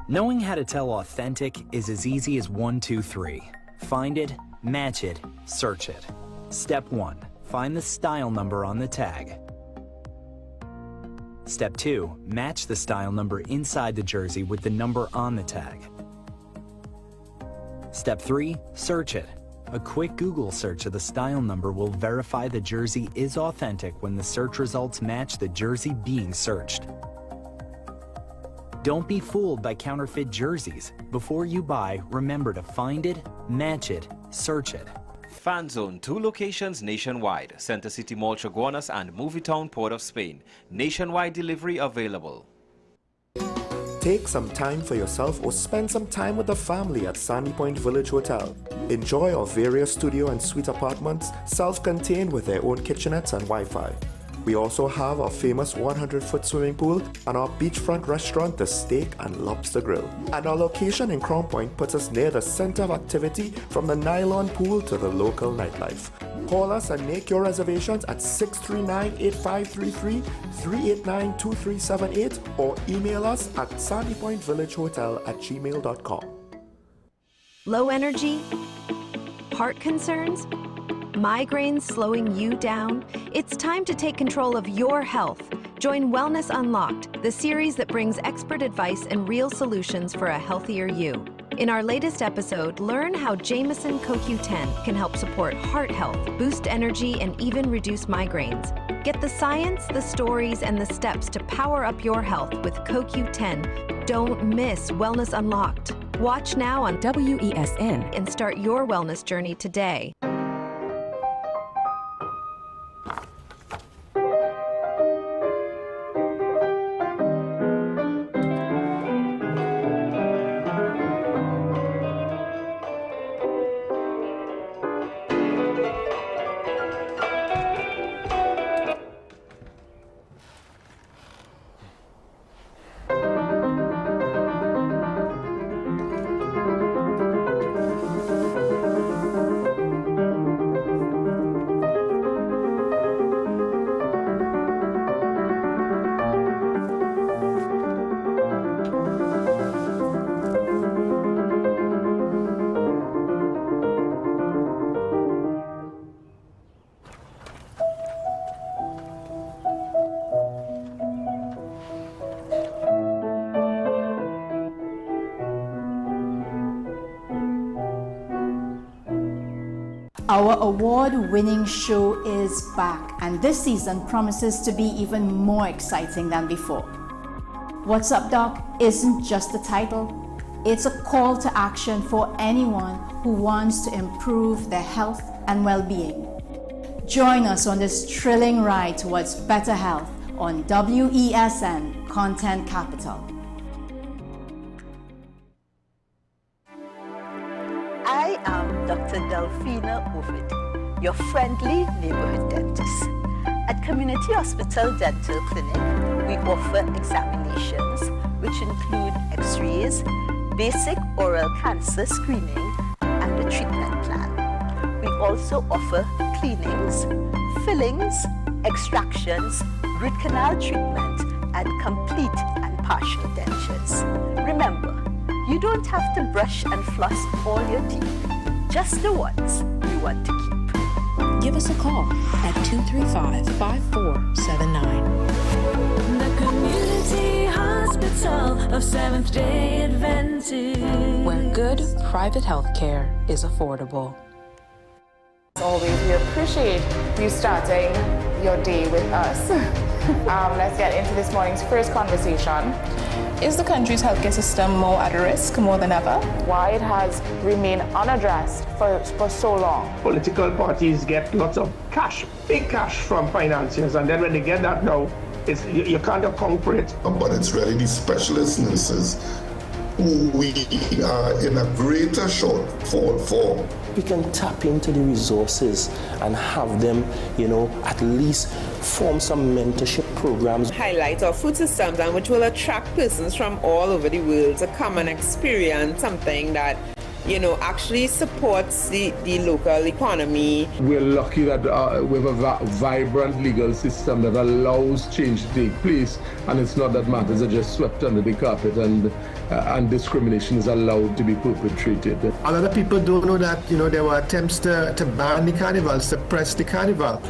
Knowing how to tell authentic is as easy as 1, 2, 3. Find it, match it, search it. Step 1. Find the style number on the tag. Step 2. Match the style number inside the jersey with the number on the tag. Step 3. Search it. A quick Google search of the style number will verify the jersey is authentic when the search results match the jersey being searched. Don't be fooled by counterfeit jerseys. Before you buy, remember to find it, match it, search it. Fan Zone, 2 locations nationwide. Center City Mall, Chaguanas and Movietown, Port of Spain. Nationwide delivery available. Take some time for yourself or spend some time with the family at Sandy Point Village Hotel. Enjoy our various studio and suite apartments, self-contained with their own kitchenettes and Wi-Fi. We also have our famous 100-foot swimming pool and our beachfront restaurant, the Steak and Lobster Grill. And our location in Crown Point puts us near the center of activity from the nylon pool to the local nightlife. Call us and make your reservations at 639-8533, 389-2378 or email us at sandypointvillagehotel@gmail.com. Low energy? Heart concerns? Migraines slowing you down? It's time to take control of your health. Join Wellness Unlocked, the series that brings expert advice and real solutions for a healthier you. In our latest episode, learn how Jameson CoQ10 can help support heart health, boost energy, and even reduce migraines. Get the science, the stories, and the steps to power up your health with CoQ10. Don't miss Wellness Unlocked. Watch now on WESN and start your wellness journey today. Our award-winning show is back, and this season promises to be even more exciting than before. What's Up, Doc isn't just a title, it's a call to action for anyone who wants to improve their health and well-being. Join us on this thrilling ride towards better health on WESN Content Capital. I am Dr. Delphina Ovid, your friendly neighborhood dentist. At Community Hospital Dental Clinic, we offer examinations which include x-rays, basic oral cancer screening, and a treatment plan. We also offer cleanings, fillings, extractions, root canal treatment, and complete and partial dentures. Remember, you don't have to brush and floss all your teeth, just the ones you want to keep. Give us a call at 235-5479. The Community Hospital of Seventh-day Adventist, Where good private health care is affordable. As always, we appreciate you starting your day with us. Let's get into this morning's first conversation. Is the country's healthcare system more at risk more than ever? Why it has remained unaddressed for so long. Political parties get lots of cash, big cash from financiers, and then when they get that now, you can't account for it. But it's really the specialist nurses who we are in a greater shortfall for. We can tap into the resources and have them, at least form some mentorship programs. Highlight our food systems, and which will attract persons from all over the world to come and experience something that actually supports the local economy. We're lucky that we have a vibrant legal system that allows change to take place, and it's not that matters are just swept under the carpet and discrimination is allowed to be perpetrated. A lot of people don't know that there were attempts to ban the carnival, suppress the carnival.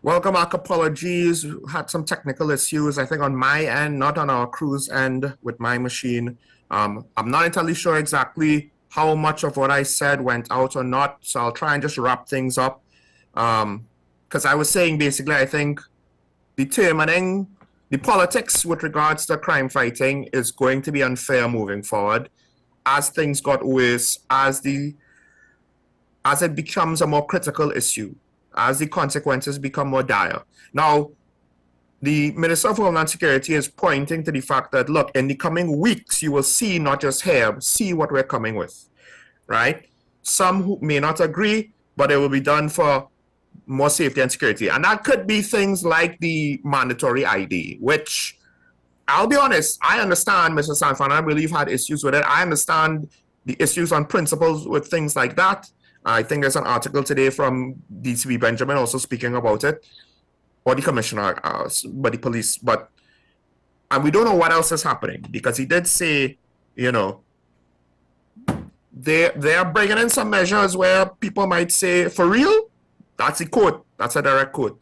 Welcome back. Apologies. Had some technical issues, I think, on my end, not on our crew's end with my machine. I'm not entirely sure exactly how much of what I said went out or not, so I'll try and just wrap things up. Because I was saying, basically, I think determining the politics with regards to crime fighting is going to be unfair moving forward. As things got worse, as it becomes a more critical issue, as the consequences become more dire. Now, the Minister of Homeland Security is pointing to the fact that, look, in the coming weeks, you will see, not just here, see what we're coming with, right? Some who may not agree, but it will be done for more safety and security. And that could be things like the mandatory ID, which, I'll be honest, I understand, Mr. Sanfan, I believe had issues with it. I understand the issues on principles with things like that. I think there's an article today from DCB Benjamin also speaking about it, or the commissioner, but the police. And we don't know what else is happening, because he did say, you know, they are bringing in some measures where people might say, for real? That's a quote. That's a direct quote.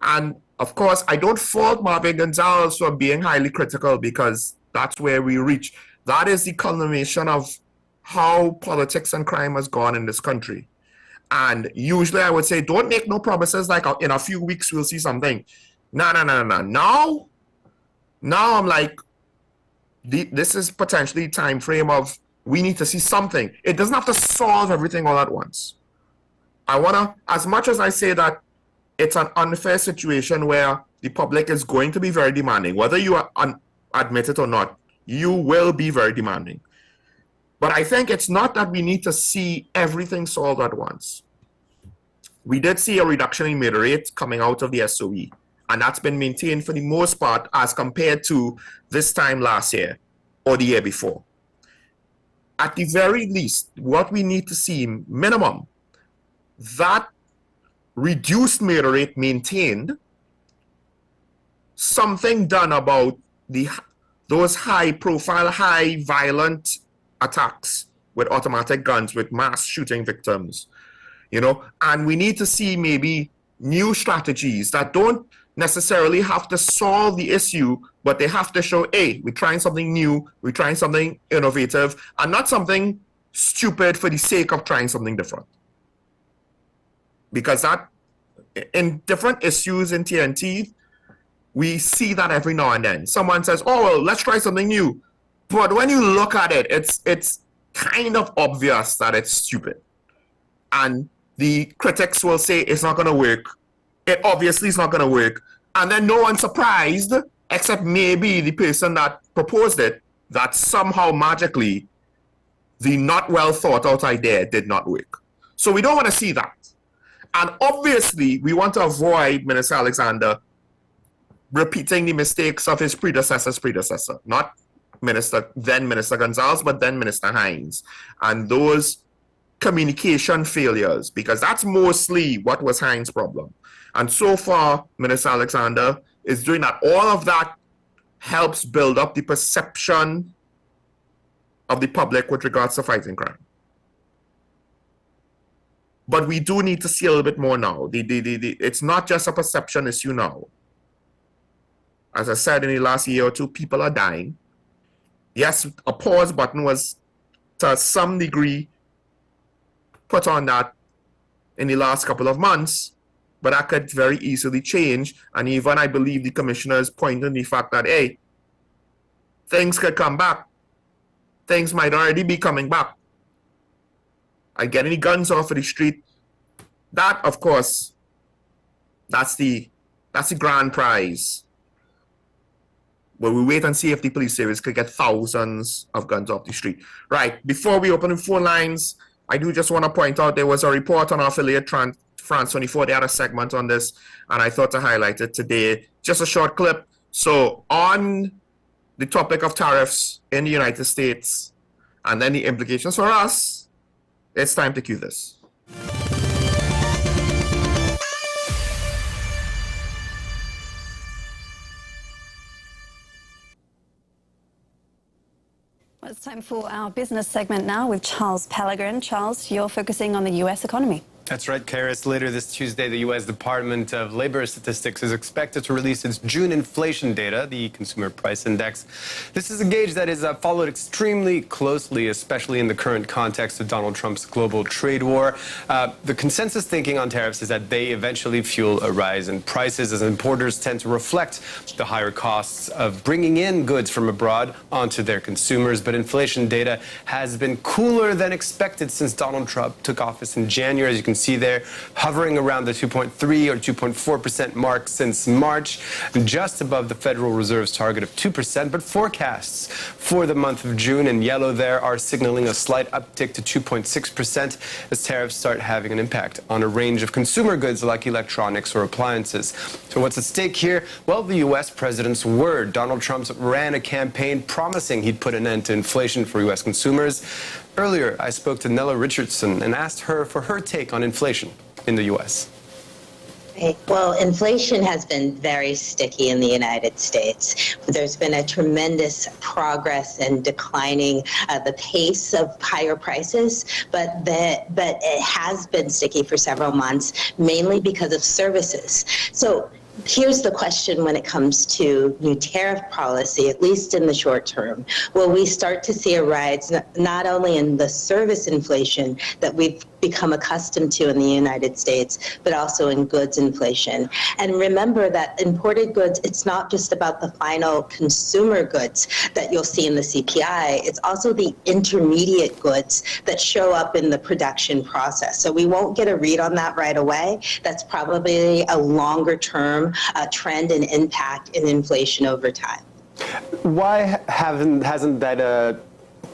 And of course, I don't fault Marvin Gonzalez for being highly critical, because that's where we reach. That is the culmination of how politics and crime has gone in this country. And usually I would say, don't make no promises like in a few weeks we'll see something. No. Now I'm like, this is potentially time frame of we need to see something. It doesn't have to solve everything all at once. I wanna, as much as I say that it's an unfair situation where the public is going to be very demanding, whether you admit it or not, you will be very demanding. But I think it's not that we need to see everything solved at once. We did see a reduction in murder rate coming out of the SOE, and that's been maintained for the most part as compared to this time last year or the year before. At the very least, what we need to see, minimum, that reduced murder rate maintained, something done about those high-profile, high-violent attacks with automatic guns, with mass shooting victims, you know, and we need to see maybe new strategies that don't necessarily have to solve the issue, but they have to show, hey, we're trying something new, we're trying something innovative, and not something stupid for the sake of trying something different. Because that, in different issues in TNT, we see that every now and then. Someone says, oh, well, let's try something new. But when you look at it, it's kind of obvious that it's stupid. And the critics will say it's not going to work. It obviously is not going to work. And then no one's surprised, except maybe the person that proposed it, that somehow magically the not well thought out idea did not work. So we don't want to see that. And obviously we want to avoid Minister Alexander repeating the mistakes of his predecessor's predecessor, not then Minister Gonzalez, but then Minister Hines, and those communication failures, because that's mostly what was Hines' problem. And so far, Minister Alexander is doing that. All of that helps build up the perception of the public with regards to fighting crime. But we do need to see a little bit more now. It's not just a perception issue now. As I said, in the last year or two, people are dying. Yes, a pause button was to some degree put on that in the last couple of months, but that could very easily change. And even I believe the commissioners pointed the fact that, hey, things could come back. Things might already be coming back. I get any guns off of the street. That, of course, that's the grand prize. But we wait and see if the police service could get thousands of guns off the street. Right, before we open the phone lines, I do just want to point out there was a report on our affiliate France 24. They had a segment on this, and I thought to highlight it today. Just a short clip. So on the topic of tariffs in the United States, and then the implications for us, it's time to cue this. Well, it's time for our business segment now with Charles Pellegrin. Charles, you're focusing on the U.S. economy. That's right, Karis. Later this Tuesday, the U.S. Department of Labor Statistics is expected to release its June inflation data, the Consumer Price Index. This is a gauge that is followed extremely closely, especially in the current context of Donald Trump's global trade war. The consensus thinking on tariffs is that they eventually fuel a rise in prices as importers tend to reflect the higher costs of bringing in goods from abroad onto their consumers. But inflation data has been cooler than expected since Donald Trump took office in January. As you can see there, hovering around the 2.3 or 2.4% mark since March, just above the Federal Reserve's target of 2%. But forecasts for the month of June in yellow there are signaling a slight uptick to 2.6% as tariffs start having an impact on a range of consumer goods like electronics or appliances. So what's at stake here? Well, the U.S. president's word. Donald Trump ran a campaign promising he'd put an end to inflation for U.S. consumers. Earlier, I spoke to Nella Richardson and asked her for her take on inflation in the U.S. Well, inflation has been very sticky in the United States. There's been a tremendous progress in declining the pace of higher prices, but it has been sticky for several months, mainly because of services. So here's the question when it comes to new tariff policy, at least in the short term. Will we start to see a rise not only in the service inflation that we've become accustomed to in the United States, but also in goods inflation? And remember that imported goods, it's not just about the final consumer goods that you'll see in the CPI, it's also the intermediate goods that show up in the production process. So we won't get a read on that right away. That's probably a longer term trend and impact in inflation over time. Why hasn't that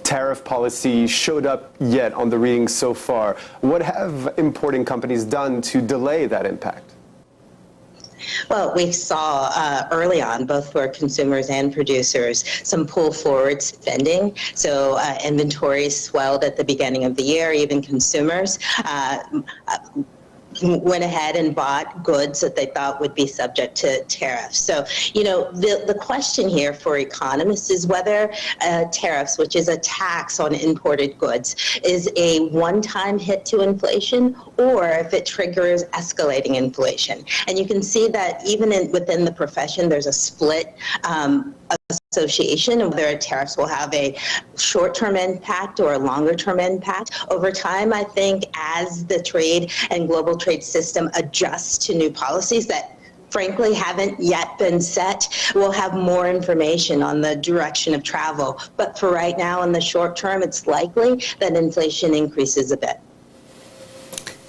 tariff policy showed up yet on the readings so far? What have importing companies done to delay that impact? Well, we saw early on, both for consumers and producers, some pull forward spending. So inventories swelled at the beginning of the year, even consumers went ahead and bought goods that they thought would be subject to tariffs. So, you know, the question here for economists is whether tariffs, which is a tax on imported goods, is a one-time hit to inflation or if it triggers escalating inflation. And you can see that even within the profession, there's a split association of whether tariffs will have a short-term impact or a longer-term impact. Over time, I think as the trade and global trade system adjusts to new policies that frankly haven't yet been set, we'll have more information on the direction of travel. But for right now, in the short term, it's likely that inflation increases a bit.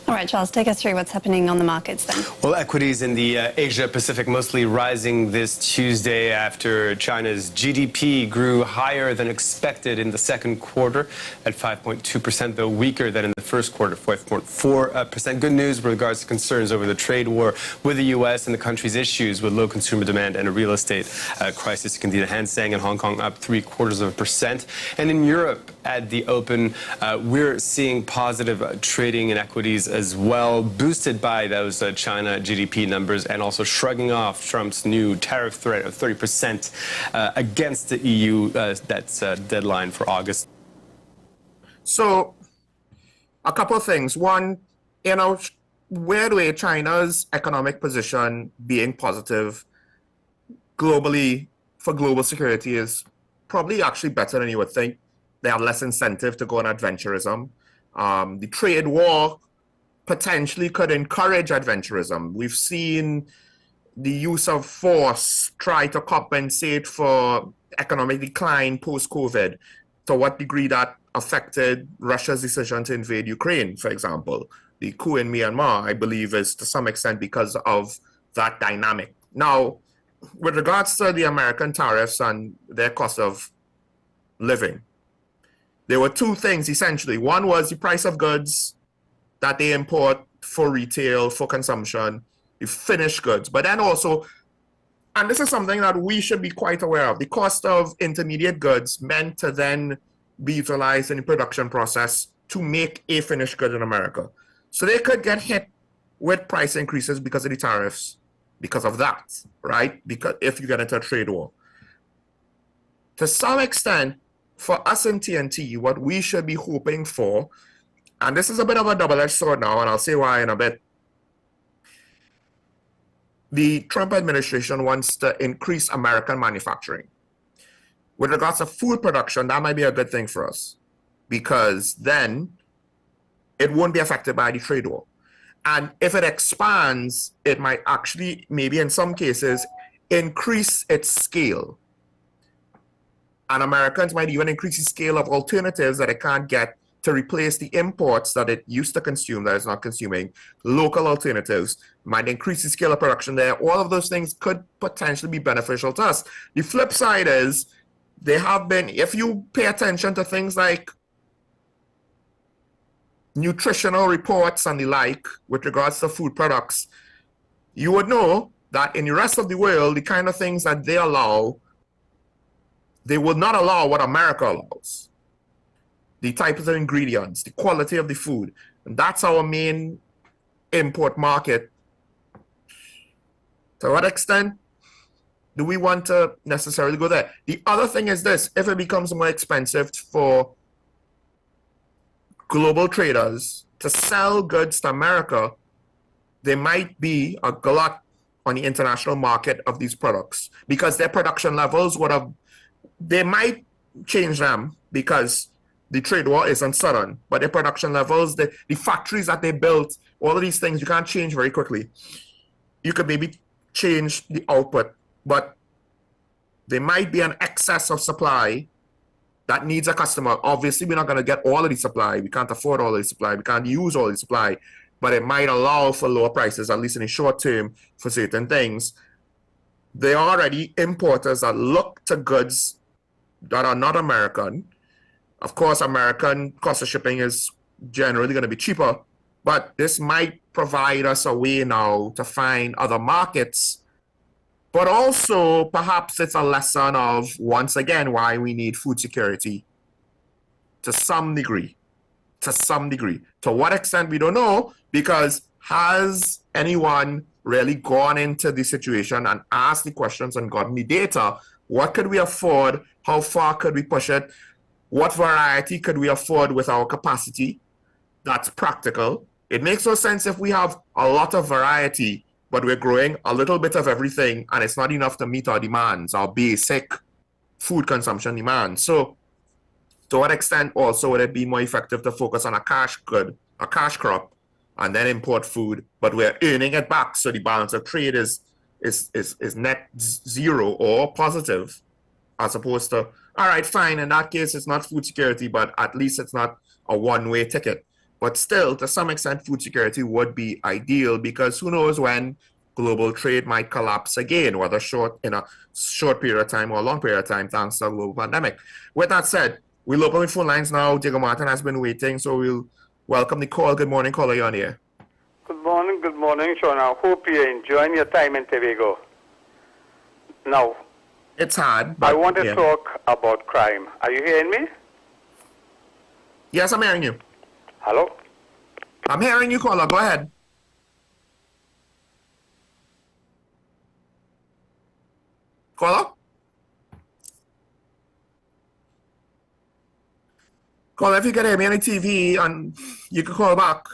All right, Charles, take us through what's happening on the markets then. Well, equities in the Asia-Pacific mostly rising this Tuesday after China's GDP grew higher than expected in the second quarter at 5.2%, though weaker than in the first quarter, 5.4%. Good news with regards to concerns over the trade war with the U.S. and the country's issues with low consumer demand and a real estate crisis. You can see the Hang Seng in Hong Kong up 0.75%. And in Europe at the open, we're seeing positive trading in equities as well, boosted by those China GDP numbers and also shrugging off Trump's new tariff threat of 30% against the EU. That's a deadline for August. So, a couple of things. One, you know, where China's economic position being positive globally for global security is probably actually better than you would think. They have less incentive to go on adventurism. The trade war potentially could encourage adventurism. We've seen the use of force try to compensate for economic decline post-COVID. To what degree that affected Russia's decision to invade Ukraine, for example. The coup in Myanmar, I believe, is to some extent because of that dynamic. Now, with regards to the American tariffs and their cost of living, there were two things essentially. One was the price of goods that they import for retail, for consumption, the finished goods. But then also, and this is something that we should be quite aware of, the cost of intermediate goods meant to then be utilized in the production process to make a finished good in America. So they could get hit with price increases because of the tariffs, because of that, right? Because if you get into a trade war. To some extent, for us in TNT, what we should be hoping for and this is a bit of a double-edged sword now, and I'll say why in a bit. The Trump administration wants to increase American manufacturing. With regards to food production, that might be a good thing for us, because then it won't be affected by the trade war. And if it expands, it might actually, maybe in some cases, increase its scale. And Americans might even increase the scale of alternatives that it can't get to replace the imports that it used to consume that it's not consuming. Local alternatives might increase the scale of production there. All of those things could potentially be beneficial to us. The flip side is, they have been, if you pay attention to things like nutritional reports and the like with regards to food products, you would know that in the rest of the world, the kind of things that they allow, they would not allow what America allows. The types of ingredients, the quality of the food. And that's our main import market. To what extent do we want to necessarily go there? The other thing is this: if it becomes more expensive for global traders to sell goods to America, there might be a glut on the international market of these products, because their production levels would have, they might change them because the trade war isn't sudden, but their production levels, the factories that they built, all of these things you can't change very quickly. You could maybe change the output, but there might be an excess of supply that needs a customer. Obviously, we're not going to get all of the supply. We can't afford all of the supply. We can't use all the supply, but it might allow for lower prices, at least in the short term, for certain things. There are already importers that look to goods that are not American. Of course, American cost of shipping is generally going to be cheaper, but this might provide us a way now to find other markets. But also, perhaps it's a lesson of, once again, why we need food security to some degree. To some degree. To what extent, we don't know, because has anyone really gone into the situation and asked the questions and gotten the data? What could we afford? How far could we push it? What variety could we afford with our capacity? That's practical. It makes no sense if we have a lot of variety, but we're growing a little bit of everything, and it's not enough to meet our demands, our basic food consumption demands. So to what extent also would it be more effective to focus on a cash good, a cash crop, and then import food, but we're earning it back, so the balance of trade is net zero or positive, as opposed to, all right, fine, in that case, it's not food security, but at least it's not a one-way ticket. But still, to some extent, food security would be ideal, because who knows when global trade might collapse again, whether in a short period of time or a long period of time, thanks to a global pandemic. With that said, we'll open the phone lines now. Diego Martin has been waiting, so we'll welcome the call. Good morning, caller, you're on here. Good morning, Sean. I hope you're enjoying your time in Tobago. Now, it's hard, but I want to talk about crime. Are you hearing me? Yes, I'm hearing you. Hello? I'm hearing you, caller. Go ahead. Caller? Caller, if you can hear me on the TV, and you can call back.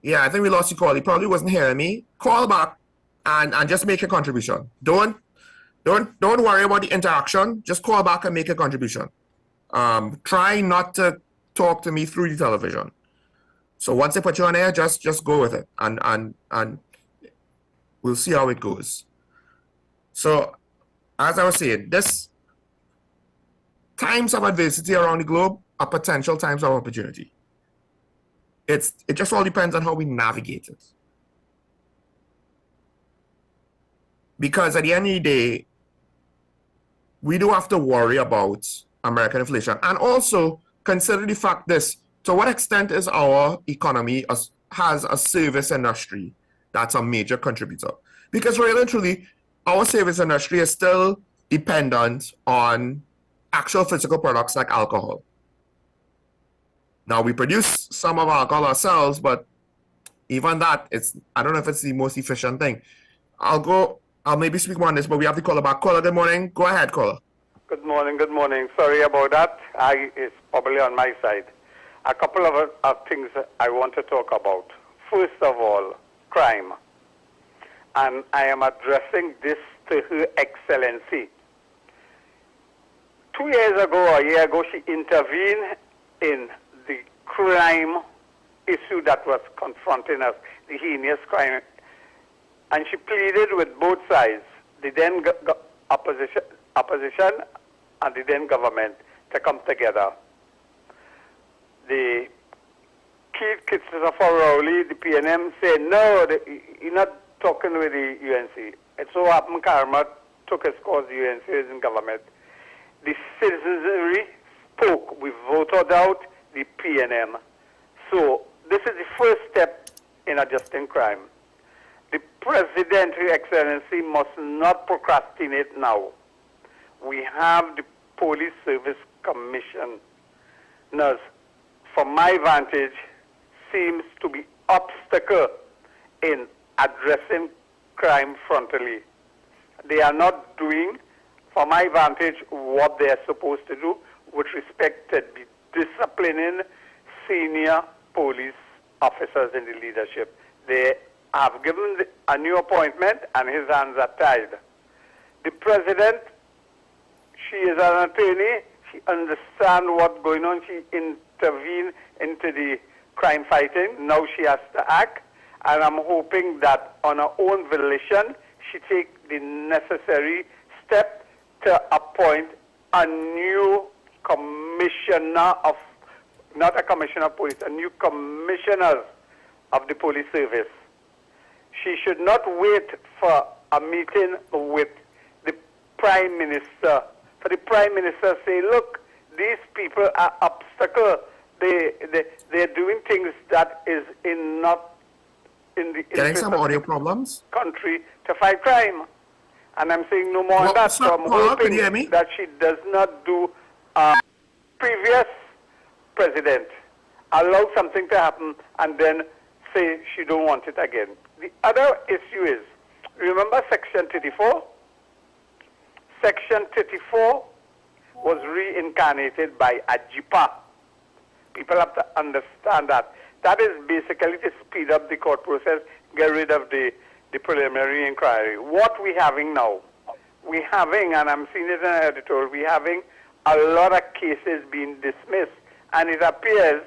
Yeah, I think we lost your call. He probably wasn't hearing me. Call back and just make a contribution. Don't worry about the interaction. Just call back and make a contribution. Try not to talk to me through the television. So once I put you on air, just go with it, and we'll see how it goes. So, as I was saying, this times of adversity around the globe are potential times of opportunity. It just all depends on how we navigate it. Because at the end of the day, we do have to worry about American inflation, and also consider the fact this: to what extent is our economy has a service industry that's a major contributor? Because really and truly, our service industry is still dependent on actual physical products like alcohol. Now, we produce some of our alcohol ourselves, but even that, I don't know if it's the most efficient thing. I'll maybe speak more on this, but we have to call her back. Caller, good morning. Go ahead, caller. Good morning. Sorry about that. It's probably on my side. A couple of things I want to talk about. First of all, crime. And I am addressing this to Her Excellency. 2 years ago, or a year ago, she intervened in the crime issue that was confronting us, the heinous crime. And she pleaded with both sides, the then opposition and the then government, to come together. The Keith Christopher Rowley, the PNM, said, no, you're not talking with the UNC. It so happened Karma took his course, the UNC is in government. The citizenry spoke. We voted out the PNM. So this is the first step in adjusting crime. The President, Her Excellency, must not procrastinate now. We have the Police Service Commission. Now, from my vantage, seems to be obstacle in addressing crime frontally. They are not doing, from my vantage, what they are supposed to do with respect to the disciplining senior police officers in the leadership. They have given a new appointment and his hands are tied. The President, she is an attorney, she understands what's going on, she intervened into the crime fighting, now she has to act, and I'm hoping that on her own volition, she take the necessary step to appoint a new commissioner of, not a commissioner of police, a new commissioner of the police service. She should not wait for a meeting with the Prime Minister, for the Prime Minister to say, look, these people are obstacle. They're doing things that is not in the Getting interest some of audio the problems? country to fight crime. And I'm saying no more than that. So I'm hoping that she does not do previous president allow something to happen and then say she don't want it again. The other issue is, remember Section 34? Section 34 was reincarnated by AJIPA. People have to understand that. That is basically to speed up the court process, get rid of the preliminary inquiry. What we having now, we having, and I'm seeing it in an editorial, we having a lot of cases being dismissed, and it appears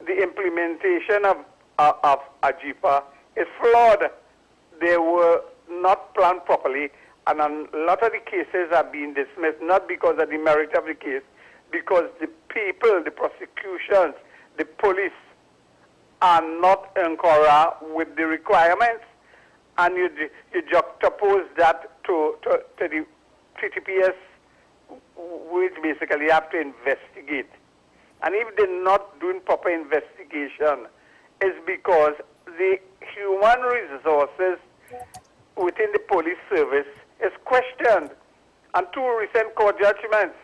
the implementation of AJIPA is flawed. They were not planned properly, and a lot of the cases are being dismissed, not because of the merit of the case, because the people, the prosecutions, the police are not in corner with the requirements, and you juxtapose that to the TTPS, which basically have to investigate. And if they're not doing proper investigation, it's because the human resources within the police service is questioned. And two recent court judgments,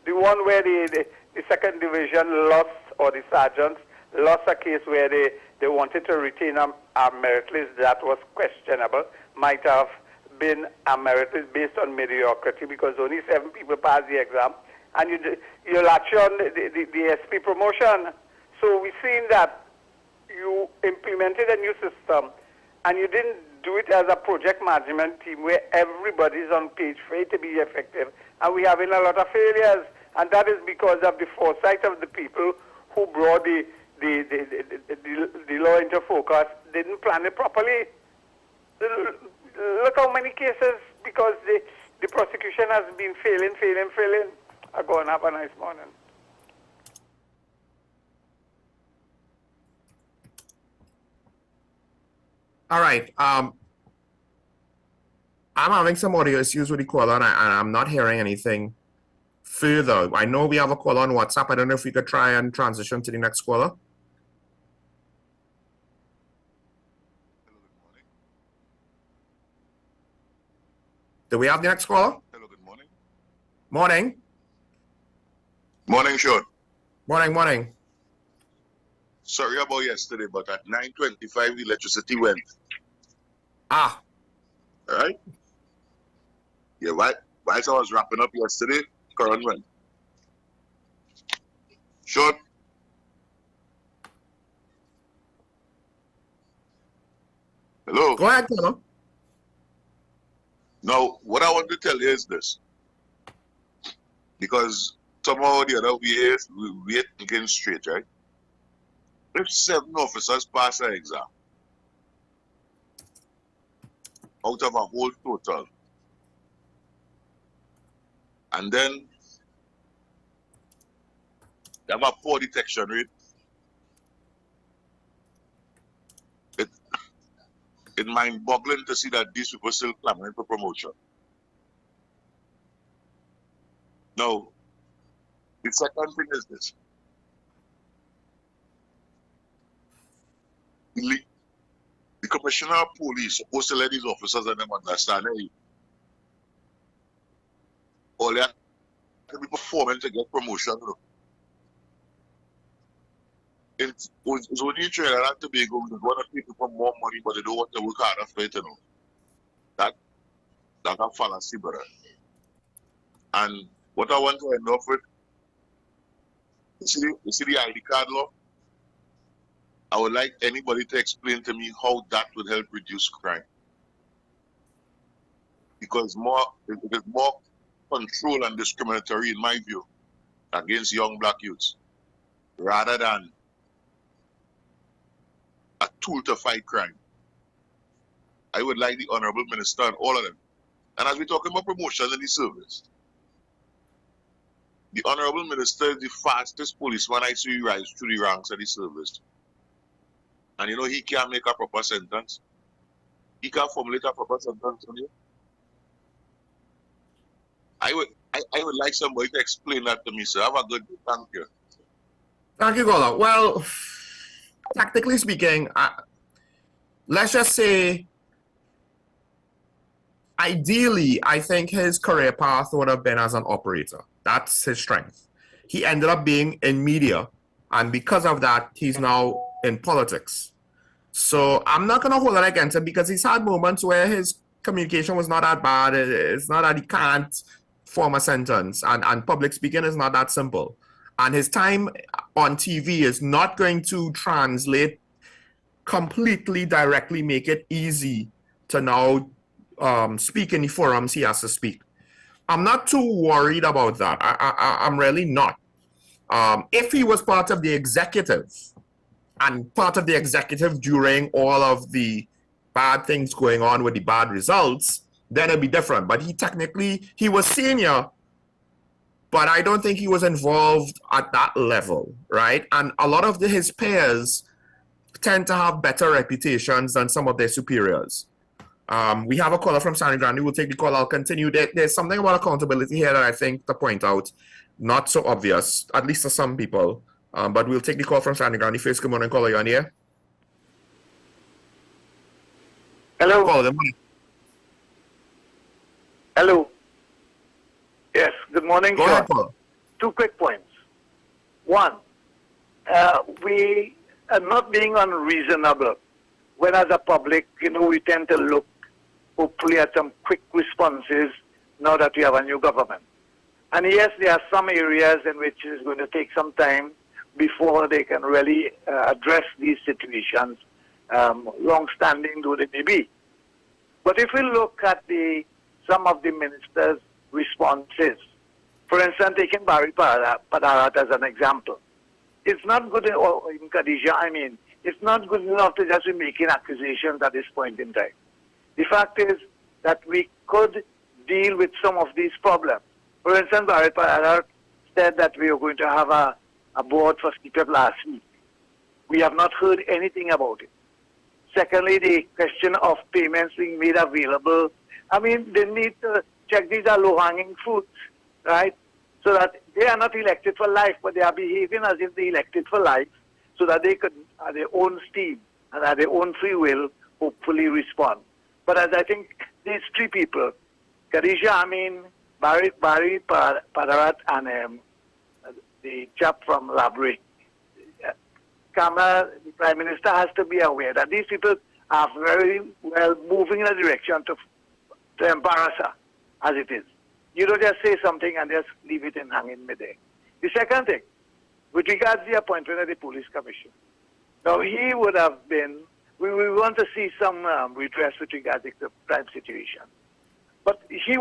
the one where the second division lost, or the sergeants lost a case where they wanted to retain a merit list that was questionable, might have been a merit list based on mediocrity because only 7 people passed the exam, and you latch on the SP promotion. So we've seen that you implemented a new system and you didn't do it as a project management team where everybody's on page for it to be effective, and we're having a lot of failures, and that is because of the foresight of the people who brought the law into focus, didn't plan it properly. Look how many cases, because the prosecution has been failing. Go and have a nice morning. All right. I'm having some audio issues with the caller, and I'm not hearing anything further. I know we have a call on WhatsApp. I don't know if we could try and transition to the next caller. Do we have the next caller? Hello, good morning. Morning. Morning, Sean. Morning. Sorry about yesterday, but at 9:25 the electricity went. Ah. All right? Yeah, while I was wrapping up yesterday, current went. Sean? Hello? Go ahead, Colonel. Now, what I want to tell you is this. Because somehow or the other, we are thinking straight, right? If 7 officers pass an exam, out of a whole total, and then you have a poor detection rate, it's mind-boggling to see that these people still clamoring for promotion. Now, the second thing is this. The commissioner of police supposed to let these officers and them understand, hey, all they have to be performing to get promotion. You know. It's only in Trinidad and Tobago, they want to pay people more money, but they don't want to work harder for it, you know. That's a fallacy, brother. And what I want to end off with, you see the ID card law? I would like anybody to explain to me how that would help reduce crime. Because it is more control and discriminatory, in my view, against young black youths, rather than a tool to fight crime. I would like the Honorable Minister and all of them. And as we're talking about promotion in the service, the Honorable Minister is the fastest policeman I see rise through the ranks of the service. And you know, he can't make a proper sentence. He can't formulate a proper sentence on you. I would like somebody to explain that to me, sir. Have a good day. Thank you. Thank you, Gola. Well, tactically speaking, let's just say, ideally, I think his career path would have been as an operator. That's his strength. He ended up being in media, and because of that, he's now in politics. So I'm not going to hold it against him because he's had moments where his communication was not that bad. It's not that he can't form a sentence, and public speaking is not that simple. And his time on TV is not going to translate completely directly, make it easy to now speak in the forums he has to speak. I'm not too worried about that. I'm really not. If he was part of the executive, and part of the executive during all of the bad things going on with the bad results, then it'd be different. But he was senior, but I don't think he was involved at that level, right? And a lot of his peers tend to have better reputations than some of their superiors. We have a caller from San Grande. We'll take the call. I'll continue. There's something about accountability here that I think to point out, not so obvious, at least to some people. But we'll take the call from San Grande first. Good morning, caller. You on here? Hello. Caller, hello. Yes, good morning, Go ahead, caller. 2 quick points. One, we are not being unreasonable when as a public, we tend to look hopefully at some quick responses now that we have a new government. And yes, there are some areas in which it's going to take some time before they can really address these situations, long-standing though they may be. But if we look at some of the ministers' responses, for instance, taking Barry Padarat as an example, it's not good, or in Khadija, it's not good enough to just be making accusations at this point in time. The fact is that we could deal with some of these problems. For instance, Barry Padarat said that we are going to have a board for CPF last week. We have not heard anything about it. Secondly, the question of payments being made available. They need to check these are low-hanging fruits, right? So that they are not elected for life, but they are behaving as if they elected for life, so that they could, at their own steam and at their own free will, hopefully respond. But as I think these 3 people, Khadija, Barry Padarat, and the chap from Labrie, Kamala, the Prime Minister, has to be aware that these people are very well moving in a direction to embarrass her, as it is. You don't just say something and just leave it in hanging midair. The second thing, with regards to the appointment of the police commission. Now, he would have been we want to see some redress with regards to the crime situation. But he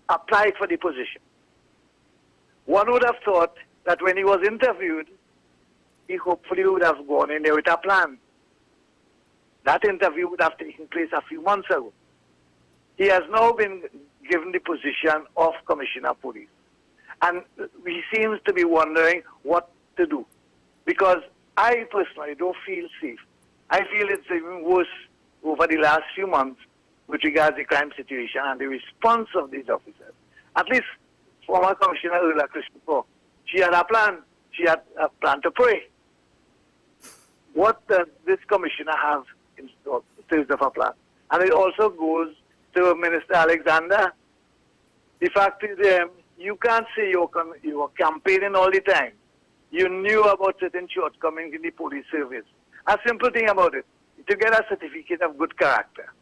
applied for the position. One would have thought that when he was interviewed, he hopefully would have gone in there with a plan. That interview would have taken place a few months ago. He has now been given the position of Commissioner of Police. And he seems to be wondering what to do. Because I personally don't feel safe. I feel it's even worse over the last few months with regards to the crime situation and the response of these officers. At least former Commissioner Ulla Christopher, she had a plan. She had a plan to pray. What does this commissioner have in terms of a plan? And it also goes to Minister Alexander. The fact is, you can't say you were campaigning all the time. You knew about certain shortcomings in the police service. A simple thing about it, to get a certificate of good character.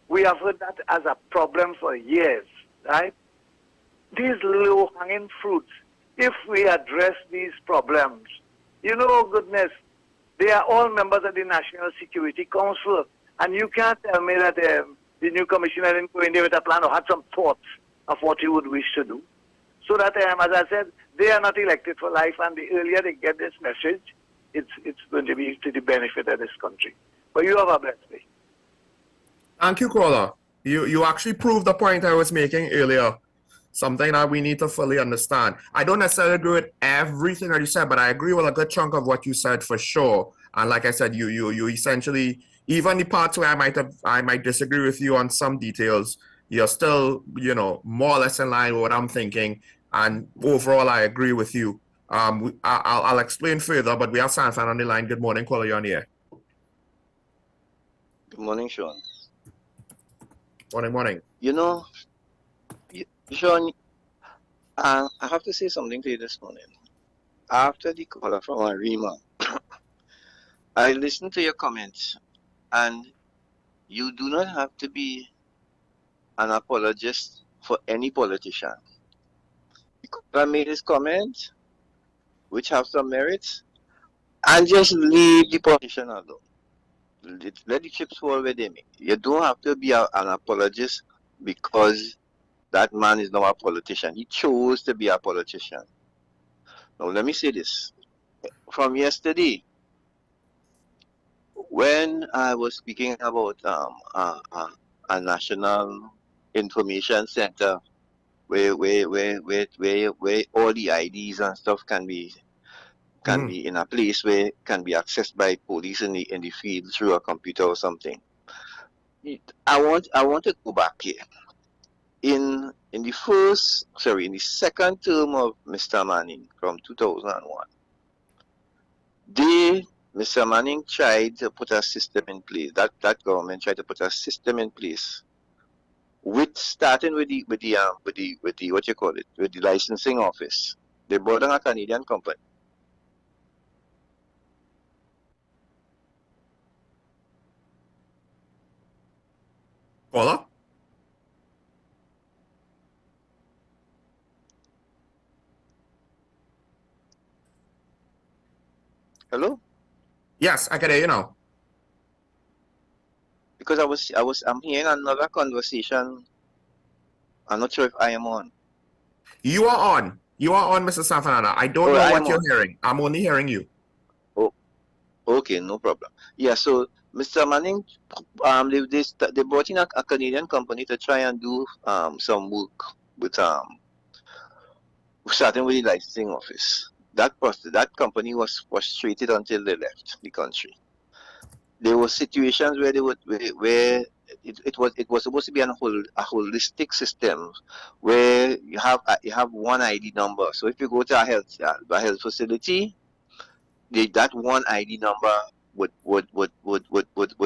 We have heard that as a problem for years, right? These low-hanging fruits, if we address these problems, you know, goodness, they are all members of the National Security Council, and you can't tell me that the new commissioner didn't go in there with a plan or had some thoughts of what he would wish to do. So that, as I said, they are not elected for life, and the earlier they get this message, it's going to be to the benefit of this country. But you have a blessed day. Thank you, caller. You actually proved the point I was making earlier. Something that we need to fully understand. I don't necessarily agree with everything that you said, but I agree with a good chunk of what you said for sure. And like I said, you essentially, even the parts where I might disagree with you on some details, you're still, you know, more or less in line with what I'm thinking. And overall, I agree with you. I'll explain further, but we have Sanfan on the line. Good morning, caller, you're on the air. Good morning, Sean. Morning. You know, Sean, I have to say something to you this morning. After the caller from Arima, I listened to your comments, and you do not have to be an apologist for any politician. The caller made his comment, which have some merits, and just leave the politician alone. Let the chips fall where they may. You don't have to be an apologist because that man is now a politician. He chose to be a politician. Now, let me say this. From yesterday, when I was speaking about a national information center where all the IDs and stuff can be in a place where it can be accessed by police in the field through a computer or something. I want to go back here. In the second term of Mr. Manning from 2001, Mr. Manning tried to put a system in place. That government tried to put a system in place, starting with the what you call it, with the licensing office. They brought on a Canadian company. Caller? Hello? Yes, I can hear you now. Because I'm hearing another conversation. I'm not sure if I am on. You are on. You are on, Mr. Sanfanana. I don't know what you're hearing. I'm only hearing you. Oh, okay, no problem. Yeah, so Mr. Manning, they brought in a Canadian company to try and do some work with starting with the licensing office. That company was frustrated until they left the country. There were situations where it was supposed to be a holistic system where you have one ID number. So if you go to a health facility, that one ID number would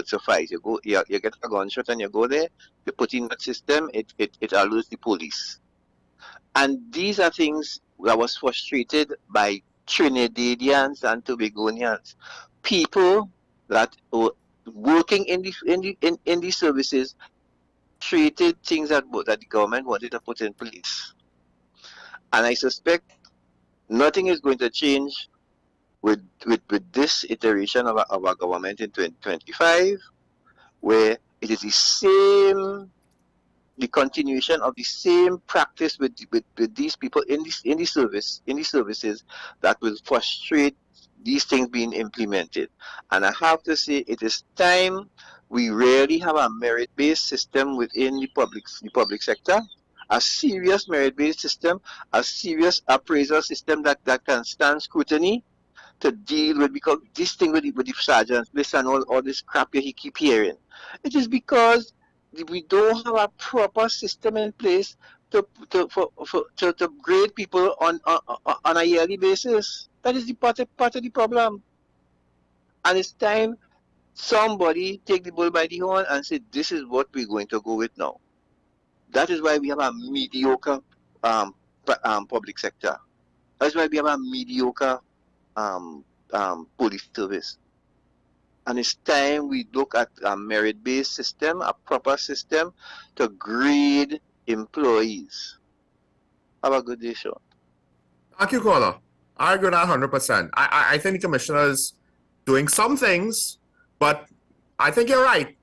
suffice. You get a gunshot and you go there, you put in that system, it alerts the police. And these are things that was frustrated by Trinidadians and Tobagonians, people that were working in the services, treated things that the government wanted to put in place. And I suspect nothing is going to change with this iteration of our government in 2025, where it is the continuation of the same practice with these people in the services that will frustrate these things being implemented. And I have to say, it is time we really have a merit-based system within the public sector, a serious merit-based system, a serious appraisal system that can stand scrutiny to deal with, because this thing with the sergeants, listen, all this crap he keep hearing. It is because we don't have a proper system in place to grade people on a yearly basis. That is the part of the problem. And it's time somebody take the bull by the horn and say, this is what we're going to go with now. That is why we have a mediocre public sector. That's why we have a mediocre police service. And it's time we look at a merit-based system, a proper system to grade employees. Have a good day, Sean. Thank you, caller. I agree with that 100%. I think the commissioner is doing some things, but I think you're right.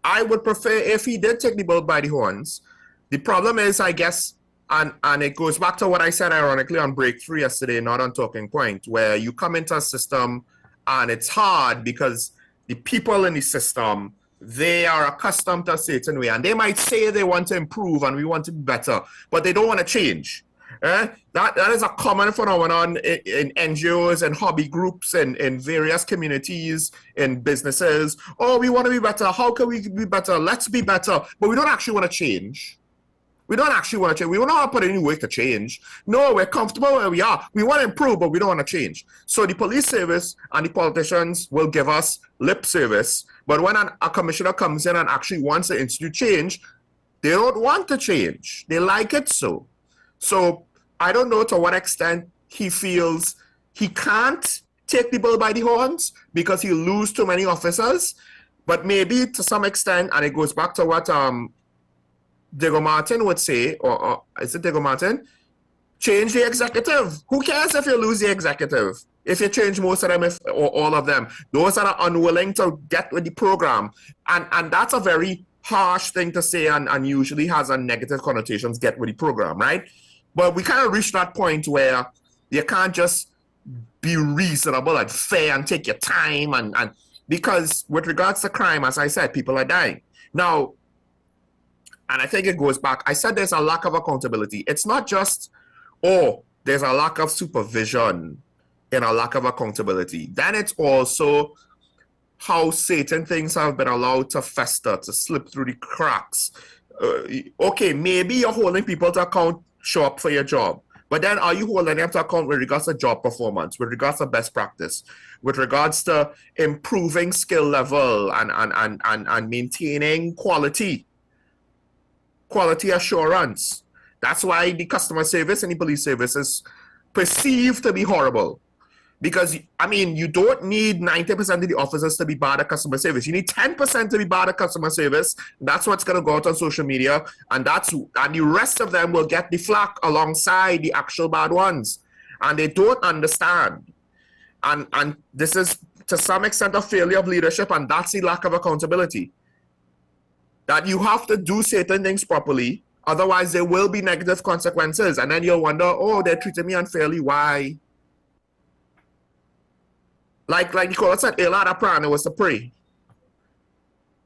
I would prefer if he did take the bull by the horns. The problem is, I guess, and it goes back to what I said ironically on Breakthrough yesterday, not on Talking Point, where you come into a system and it's hard because the people in the system, they are accustomed to a certain way, and they might say they want to improve and we want to be better, but they don't want to change. That is a common phenomenon in NGOs and hobby groups and in various communities and businesses. Oh, we want to be better. How can we be better? Let's be better. But we don't actually want to change. We don't actually want to change. We don't want to put any work to change. No, we're comfortable where we are. We want to improve, but we don't want to change. So the police service and the politicians will give us lip service. But when a commissioner comes in and actually wants to institute change, they don't want to change. They like it so. So I don't know to what extent he feels he can't take the bull by the horns because he'll lose too many officers. But maybe to some extent, and it goes back to what Diego Martin would say, or is it Diego Martin? Change the executive. Who cares if you lose the executive? If you change most of them, or all of them, those that are unwilling to get with the program. And that's a very harsh thing to say and usually has a negative connotations, get with the program, right? But we kind of reached that point where you can't just be reasonable and fair and take your time and because with regards to crime, as I said, people are dying. Now, and I think it goes back, I said there's a lack of accountability. It's not just, oh, there's a lack of supervision and a lack of accountability. Then it's also how certain things have been allowed to fester, to slip through the cracks. Okay, maybe you're holding people to account, show up for your job. But then are you holding them to account with regards to job performance, with regards to best practice, with regards to improving skill level and maintaining quality assurance? That's why the customer service and the police service is perceived to be horrible. Because, I mean, you don't need 90% of the officers to be bad at customer service. You need 10% to be bad at customer service. That's what's going to go out on social media. And the rest of them will get the flack alongside the actual bad ones. And they don't understand. And this is, to some extent, a failure of leadership, and that's the lack of accountability. That you have to do certain things properly. Otherwise, there will be negative consequences. And then you'll wonder, oh, they're treating me unfairly. Why? Like Nicola said, Elada Prana was to pray.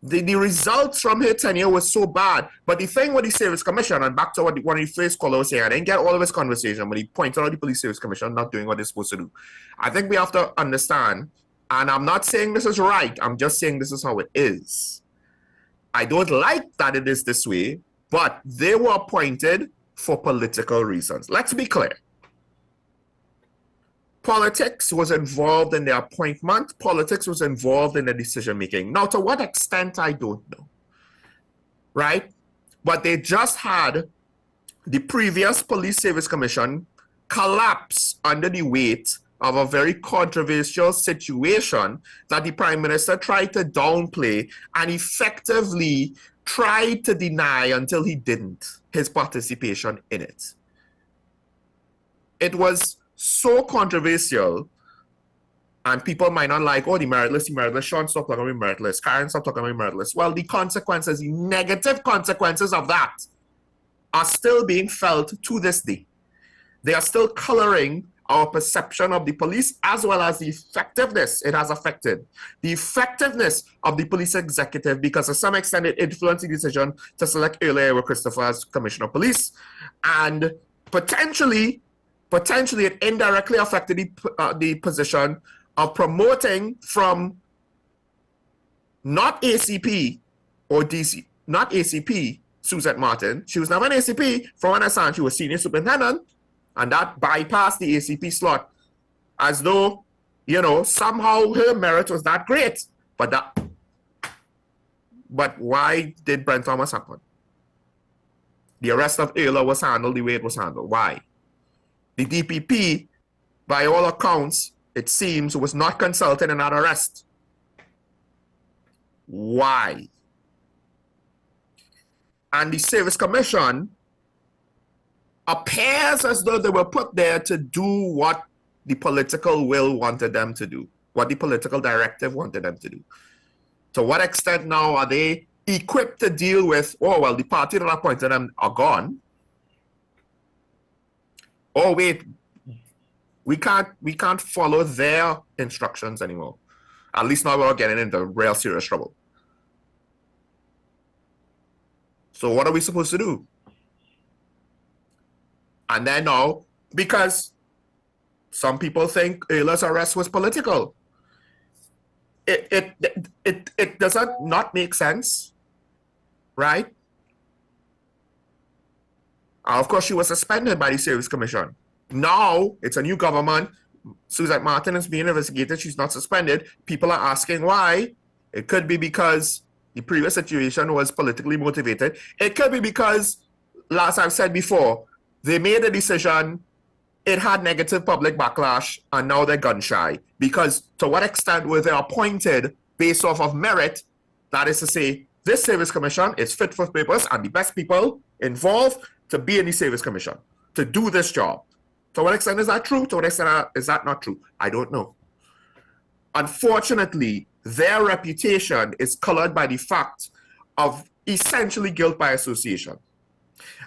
The results from her tenure was so bad. But the thing with the Service Commission, and back to what one of the first callers was saying, I didn't get all of his conversation, but he pointed out the Police Service Commission not doing what they're supposed to do. I think we have to understand, and I'm not saying this is right, I'm just saying this is how it is. I don't like that it is this way, but they were appointed for political reasons. Let's be clear. Politics was involved in the appointment. Politics was involved in the decision-making. Now, to what extent, I don't know, right? But they just had the previous Police Service Commission collapse under the weight of a very controversial situation that the Prime Minister tried to downplay and effectively tried to deny until he didn't, his participation in it. It was so controversial And people might not like, oh, the meritless. Sean, stop talking about meritless. Karen, stop talking about meritless. Well, the consequences, the negative consequences of that are still being felt to this day. They are still coloring our perception of the police as well as the effectiveness it has affected. The effectiveness of the police executive, because to some extent it influenced the decision to select earlier Christopher as Commissioner of Police. And potentially it indirectly affected the position of promoting from not ACP or DC, not ACP, Suzette Martin. She was never an ACP from when I saw she was senior superintendent, and that bypassed the ACP slot as though, you know, somehow her merit was that great. But why did Brent Thomas happen? The arrest of Ayla was handled the way it was handled. Why? The DPP, by all accounts, it seems, was not consulted in that arrest. Why? And the Service Commission appears as though they were put there to do what the political will wanted them to do, what the political directive wanted them to do. To what extent now are they equipped to deal with, oh, well, the party that appointed them are gone. Oh, wait, we can't follow their instructions anymore. At least now we're getting into real serious trouble. So what are we supposed to do? And then now, because some people think Ayla's arrest was political, it does not make sense, right? Of course, she was suspended by the Service Commission. Now, it's a new government. Suzette Martin is being investigated. She's not suspended. People are asking why. It could be because the previous situation was politically motivated. It could be because, as I've said before, they made a decision, it had negative public backlash, and now they're gun shy. Because to what extent were they appointed based off of merit? That is to say, this Service Commission is fit for purpose and the best people involved to be in the Service Commission, to do this job. To what extent is that true? To what extent is that not true? I don't know. Unfortunately, their reputation is colored by the fact of essentially guilt by association.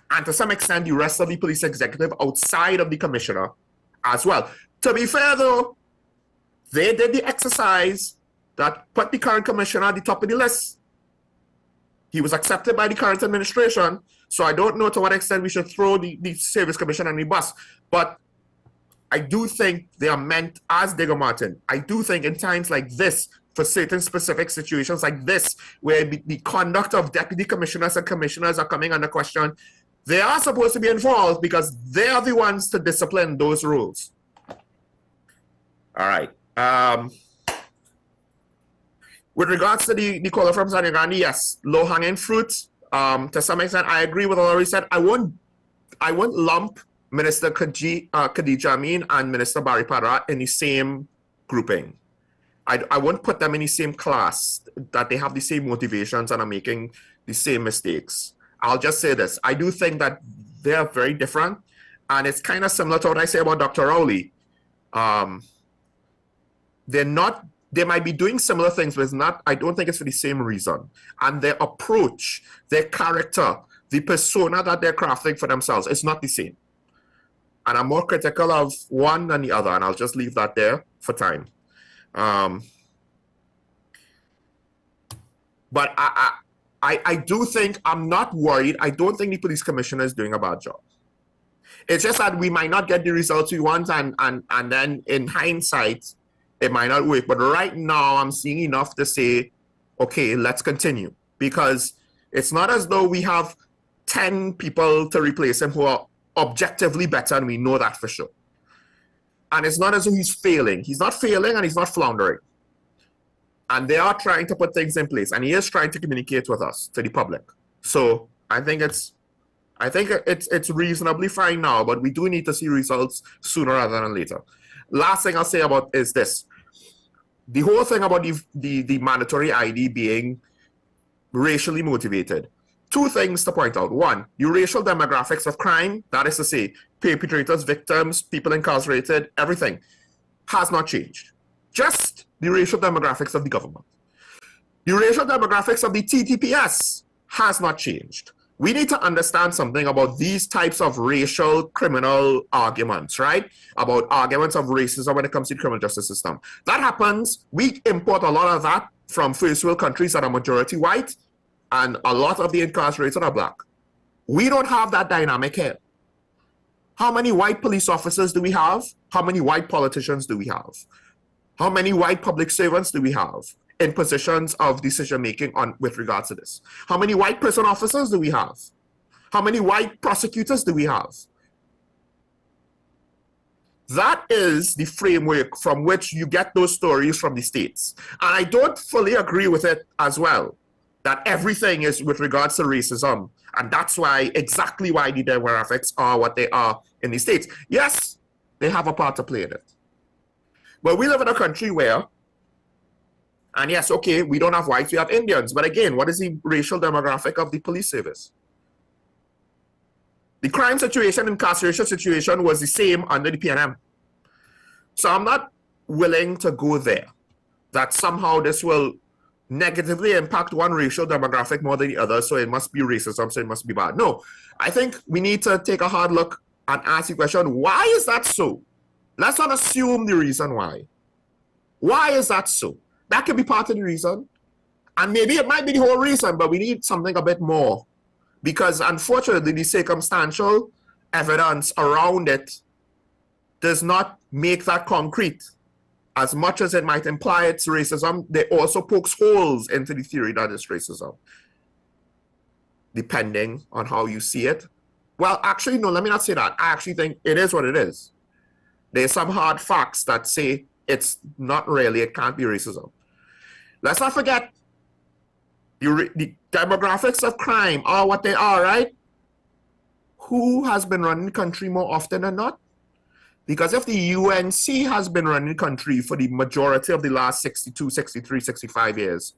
And to some extent, the rest of the police executive outside of the commissioner as well. To be fair though, they did the exercise that put the current commissioner at the top of the list. He was accepted by the current administration, so I don't know to what extent we should throw the Service Commission on the bus. But I do think they are meant as Digger Martin. I do think in times like this, for certain specific situations like this, where the conduct of deputy commissioners and commissioners are coming under question, they are supposed to be involved because they are the ones to discipline those rules. All right. With regards to the caller from San Grande, yes, low-hanging fruit. To some extent, I agree with what Laurie said. I won't lump Minister Khadija Amin and Minister Barry Padra in the same grouping. I won't put them in the same class, that they have the same motivations and are making the same mistakes. I'll just say this. I do think that they are very different, and it's kind of similar to what I say about Dr. Rowley. They might be doing similar things, but I don't think it's for the same reason. And their approach, their character, the persona that they're crafting for themselves, it's not the same. And I'm more critical of one than the other, and I'll just leave that there for time. But I do think, I'm not worried. I don't think the police commissioner is doing a bad job. It's just that we might not get the results we want, and then in hindsight, it might not work. But right now, I'm seeing enough to say, okay, let's continue. Because it's not as though we have 10 people to replace him who are objectively better, and we know that for sure. And it's not as though he's failing. He's not failing, and he's not floundering. And they are trying to put things in place, and he is trying to communicate with us, to the public. So I think it's reasonably fine now, but we do need to see results sooner rather than later. Last thing I'll say about is this. The whole thing about the mandatory ID being racially motivated. Two things to point out. One, the racial demographics of crime, that is to say, perpetrators, victims, people incarcerated, everything, has not changed. just the racial demographics of the government. The racial demographics of the TTPS has not changed. We need to understand something about these types of racial criminal arguments, right? About arguments of racism when it comes to the criminal justice system. That happens, we import a lot of that from first world countries that are majority white, and a lot of the incarcerated are black. We don't have that dynamic here. How many white police officers do we have? How many white politicians do we have? How many white public servants do we have in positions of decision-making with regards to this? How many white prison officers do we have? How many white prosecutors do we have? That is the framework from which you get those stories from the states. And I don't fully agree with it as well, that everything is with regards to racism. And that's exactly why the demographics are what they are in the states. Yes, they have a part to play in it. But we live in a country where, and yes, okay, we don't have whites, we have Indians. But again, what is the racial demographic of the police service? The crime situation, incarceration situation was the same under the PNM. So I'm not willing to go there, that somehow this will negatively impact one racial demographic more than the other, so it must be racism, so it must be bad. No, I think we need to take a hard look and ask the question, why is that so? Let's not assume the reason why. Why is that so? That could be part of the reason. And maybe it might be the whole reason, but we need something a bit more. Because unfortunately, the circumstantial evidence around it does not make that concrete. As much as it might imply it's racism, they also pokes holes into the theory that it's racism, depending on how you see it. Well, actually, no, let me not say that. I actually think it is what it is. There's some hard facts that say it's not really, it can't be racism. Let's not forget, the demographics of crime are what they are, right? Who has been running the country more often than not? Because if the UNC has been running the country for the majority of the last 62, 63, 65 years,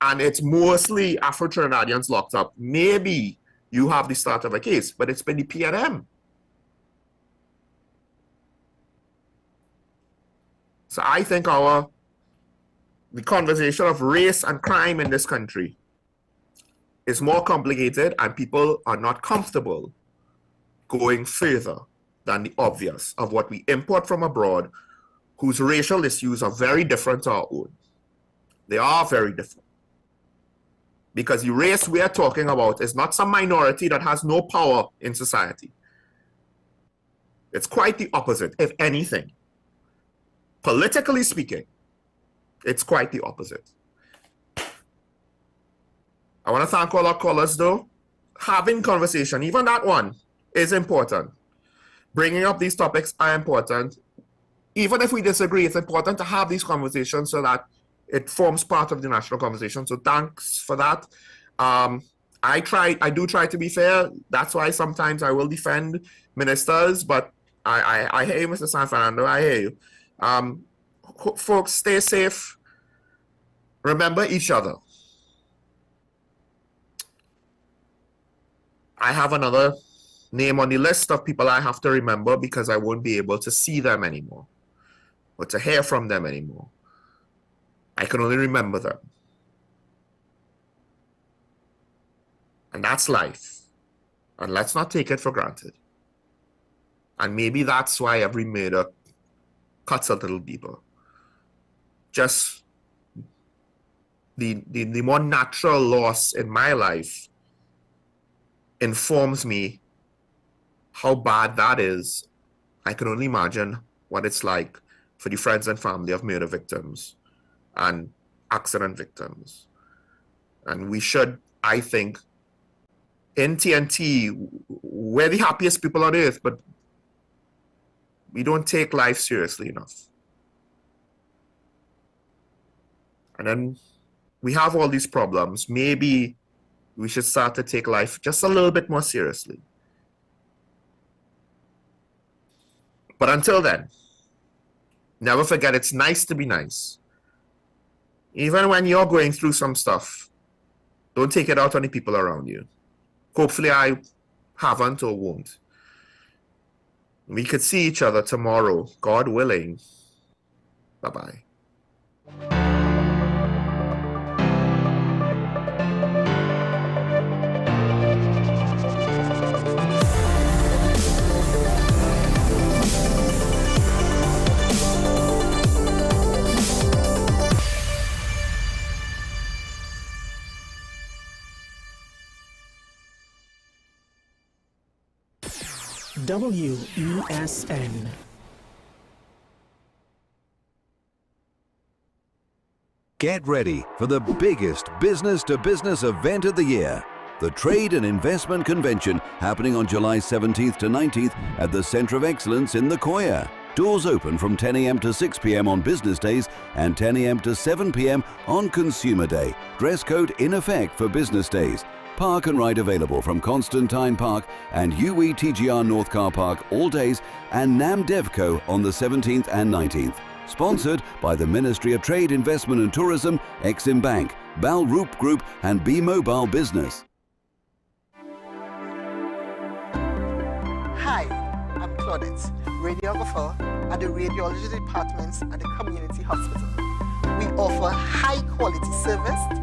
and it's mostly Afro-Trinidadians locked up, maybe you have the start of a case, but it's been the PNM. So I think the conversation of race and crime in this country is more complicated, and people are not comfortable going further than the obvious of what we import from abroad, whose racial issues are very different to our own. They are very different. Because the race we are talking about is not some minority that has no power in society. It's quite the opposite, if anything. Politically speaking, it's quite the opposite. I want to thank all our callers, though. Having conversation, even that one, is important. Bringing up these topics are important. Even if we disagree, it's important to have these conversations so that it forms part of the national conversation. So thanks for that. I do try to be fair. That's why sometimes I will defend ministers, but I hear you, Mr. San Fernando. I hear you. Folks, stay safe. Remember each other. I have another name on the list of people I have to remember because I won't be able to see them anymore or to hear from them anymore. I can only remember them. And that's life. And let's not take it for granted. And maybe that's why every murder cuts a little deeper. Just the more natural loss in my life informs me how bad that is. I can only imagine what it's like for the friends and family of murder victims and accident victims. And we should, I think, in TNT, we're the happiest people on earth, but we don't take life seriously enough. And then we have all these problems. Maybe we should start to take life just a little bit more seriously. But until then, never forget it's nice to be nice. Even when you're going through some stuff, don't take it out on the people around you. Hopefully I haven't or won't. We could see each other tomorrow, God willing. Bye-bye. WESN. Get ready for the biggest business-to-business event of the year, the Trade and Investment Convention, happening on July 17th to 19th at the Centre of Excellence in the Koya. Doors open from 10 a.m. to 6 p.m. on business days and 10 a.m. to 7 p.m. on Consumer Day. Dress code in effect for business days. Park and ride available from Constantine Park and UETGR North Car Park all days, and NAM Devco on the 17th and 19th. Sponsored by the Ministry of Trade, Investment and Tourism, Exim Bank, Bal Roop Group and Bmobile Business. Hi, I'm Claudette, radiographer at the radiology departments at the community hospital. We offer high quality service